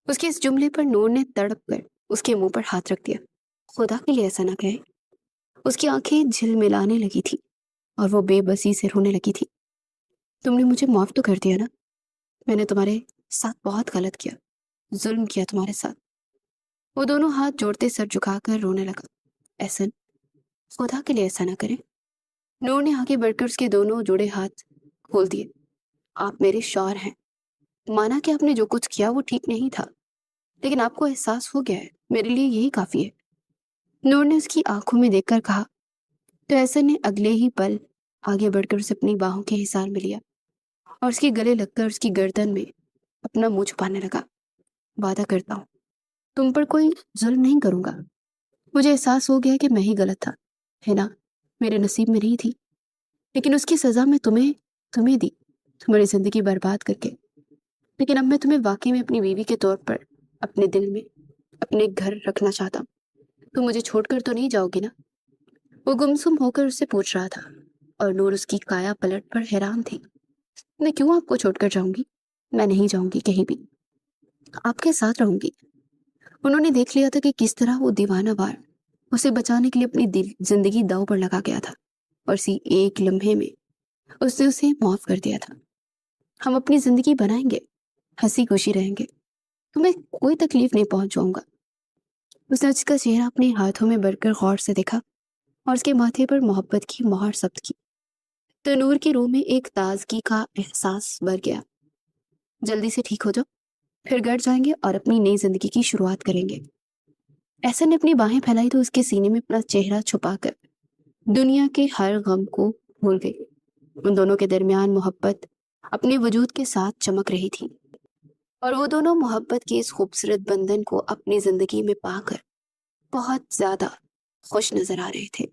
उसके इस जुमले पर नूर ने तड़प कर उसके मुंह पर हाथ रख दिया। खुदा के लिए ऐसा ना कहे। उसकी आंखें झिलमिलाने लगी थी और वो बेबसी से रोने लगी थी। तुमने मुझे माफ तो कर दिया ना? मैंने तुम्हारे साथ बहुत गलत किया, जुल्म किया तुम्हारे साथ। वो दोनों हाथ जोड़ते सर झुकाकर रोने लगा। एहसन, खुदा के लिए ऐसा ना करें। नूर ने आगे बढ़कर उसके दोनों जुड़े हाथ खोल दिए। आप मेरे शौहर हैं। माना कि आपने जो कुछ किया वो ठीक नहीं था, लेकिन आपको एहसास हो गया है, मेरे लिए यही काफी है। नूर ने उसकी आंखों में देखकर कहा तो एहसन ने अगले ही पल आगे बढ़कर उसे अपनी बाहों के हिसार में लिया और उसके गले लगकर उसकी गर्दन में अपना मुंह छुपाने लगा। वादा करता हूँ तुम पर कोई जुल्म नहीं करूंगा। मुझे एहसास हो गया कि मैं ही गलत था, है ना? मेरे नसीब में नहीं थी, लेकिन उसकी सजा मैं तुम्हें तुम्हें दी, तुम्हारी जिंदगी बर्बाद करके। लेकिन अब मैं तुम्हें वाकई में अपनी बीवी के तौर पर अपने दिल में अपने घर रखना चाहता हूँ। तुम मुझे छोड़कर तो नहीं जाओगी ना? वो गुमसुम होकर उससे पूछ रहा था और नूर उसकी काया पलट पर हैरान थी। मैं क्यों आपको छोड़कर जाऊंगी? मैं नहीं जाऊंगी कहीं भी, आपके साथ रहूंगी। उन्होंने देख लिया था कि किस तरह वो दीवाना वार उसे बचाने के लिए अपनी जिंदगी दांव पर लगा गया था और इसी एक लम्हे में उसने उसे माफ कर दिया था। हम अपनी जिंदगी बनाएंगे, हंसी खुशी रहेंगे, तुम्हें कोई तकलीफ नहीं पहुंचाऊंगा। उसने उसका चेहरा अपने हाथों में भरकर गौर से देखा और उसके माथे पर मोहब्बत की मोहर जब्त की। तो नूर की रूह में एक ताजगी का एहसास भर गया। जल्दी से ठीक हो जाओ, फिर घर जाएंगे और अपनी नई जिंदगी की शुरुआत करेंगे। एहसन ने अपनी बाहें फैलाई तो उसके सीने में अपना चेहरा छुपाकर दुनिया के हर गम को भूल गई। उन दोनों के दरमियान मोहब्बत अपने वजूद के साथ चमक रही थी और वो दोनों मोहब्बत के इस खूबसूरत बंधन को अपनी जिंदगी में पाकर बहुत ज्यादा खुश नजर आ रहे थे।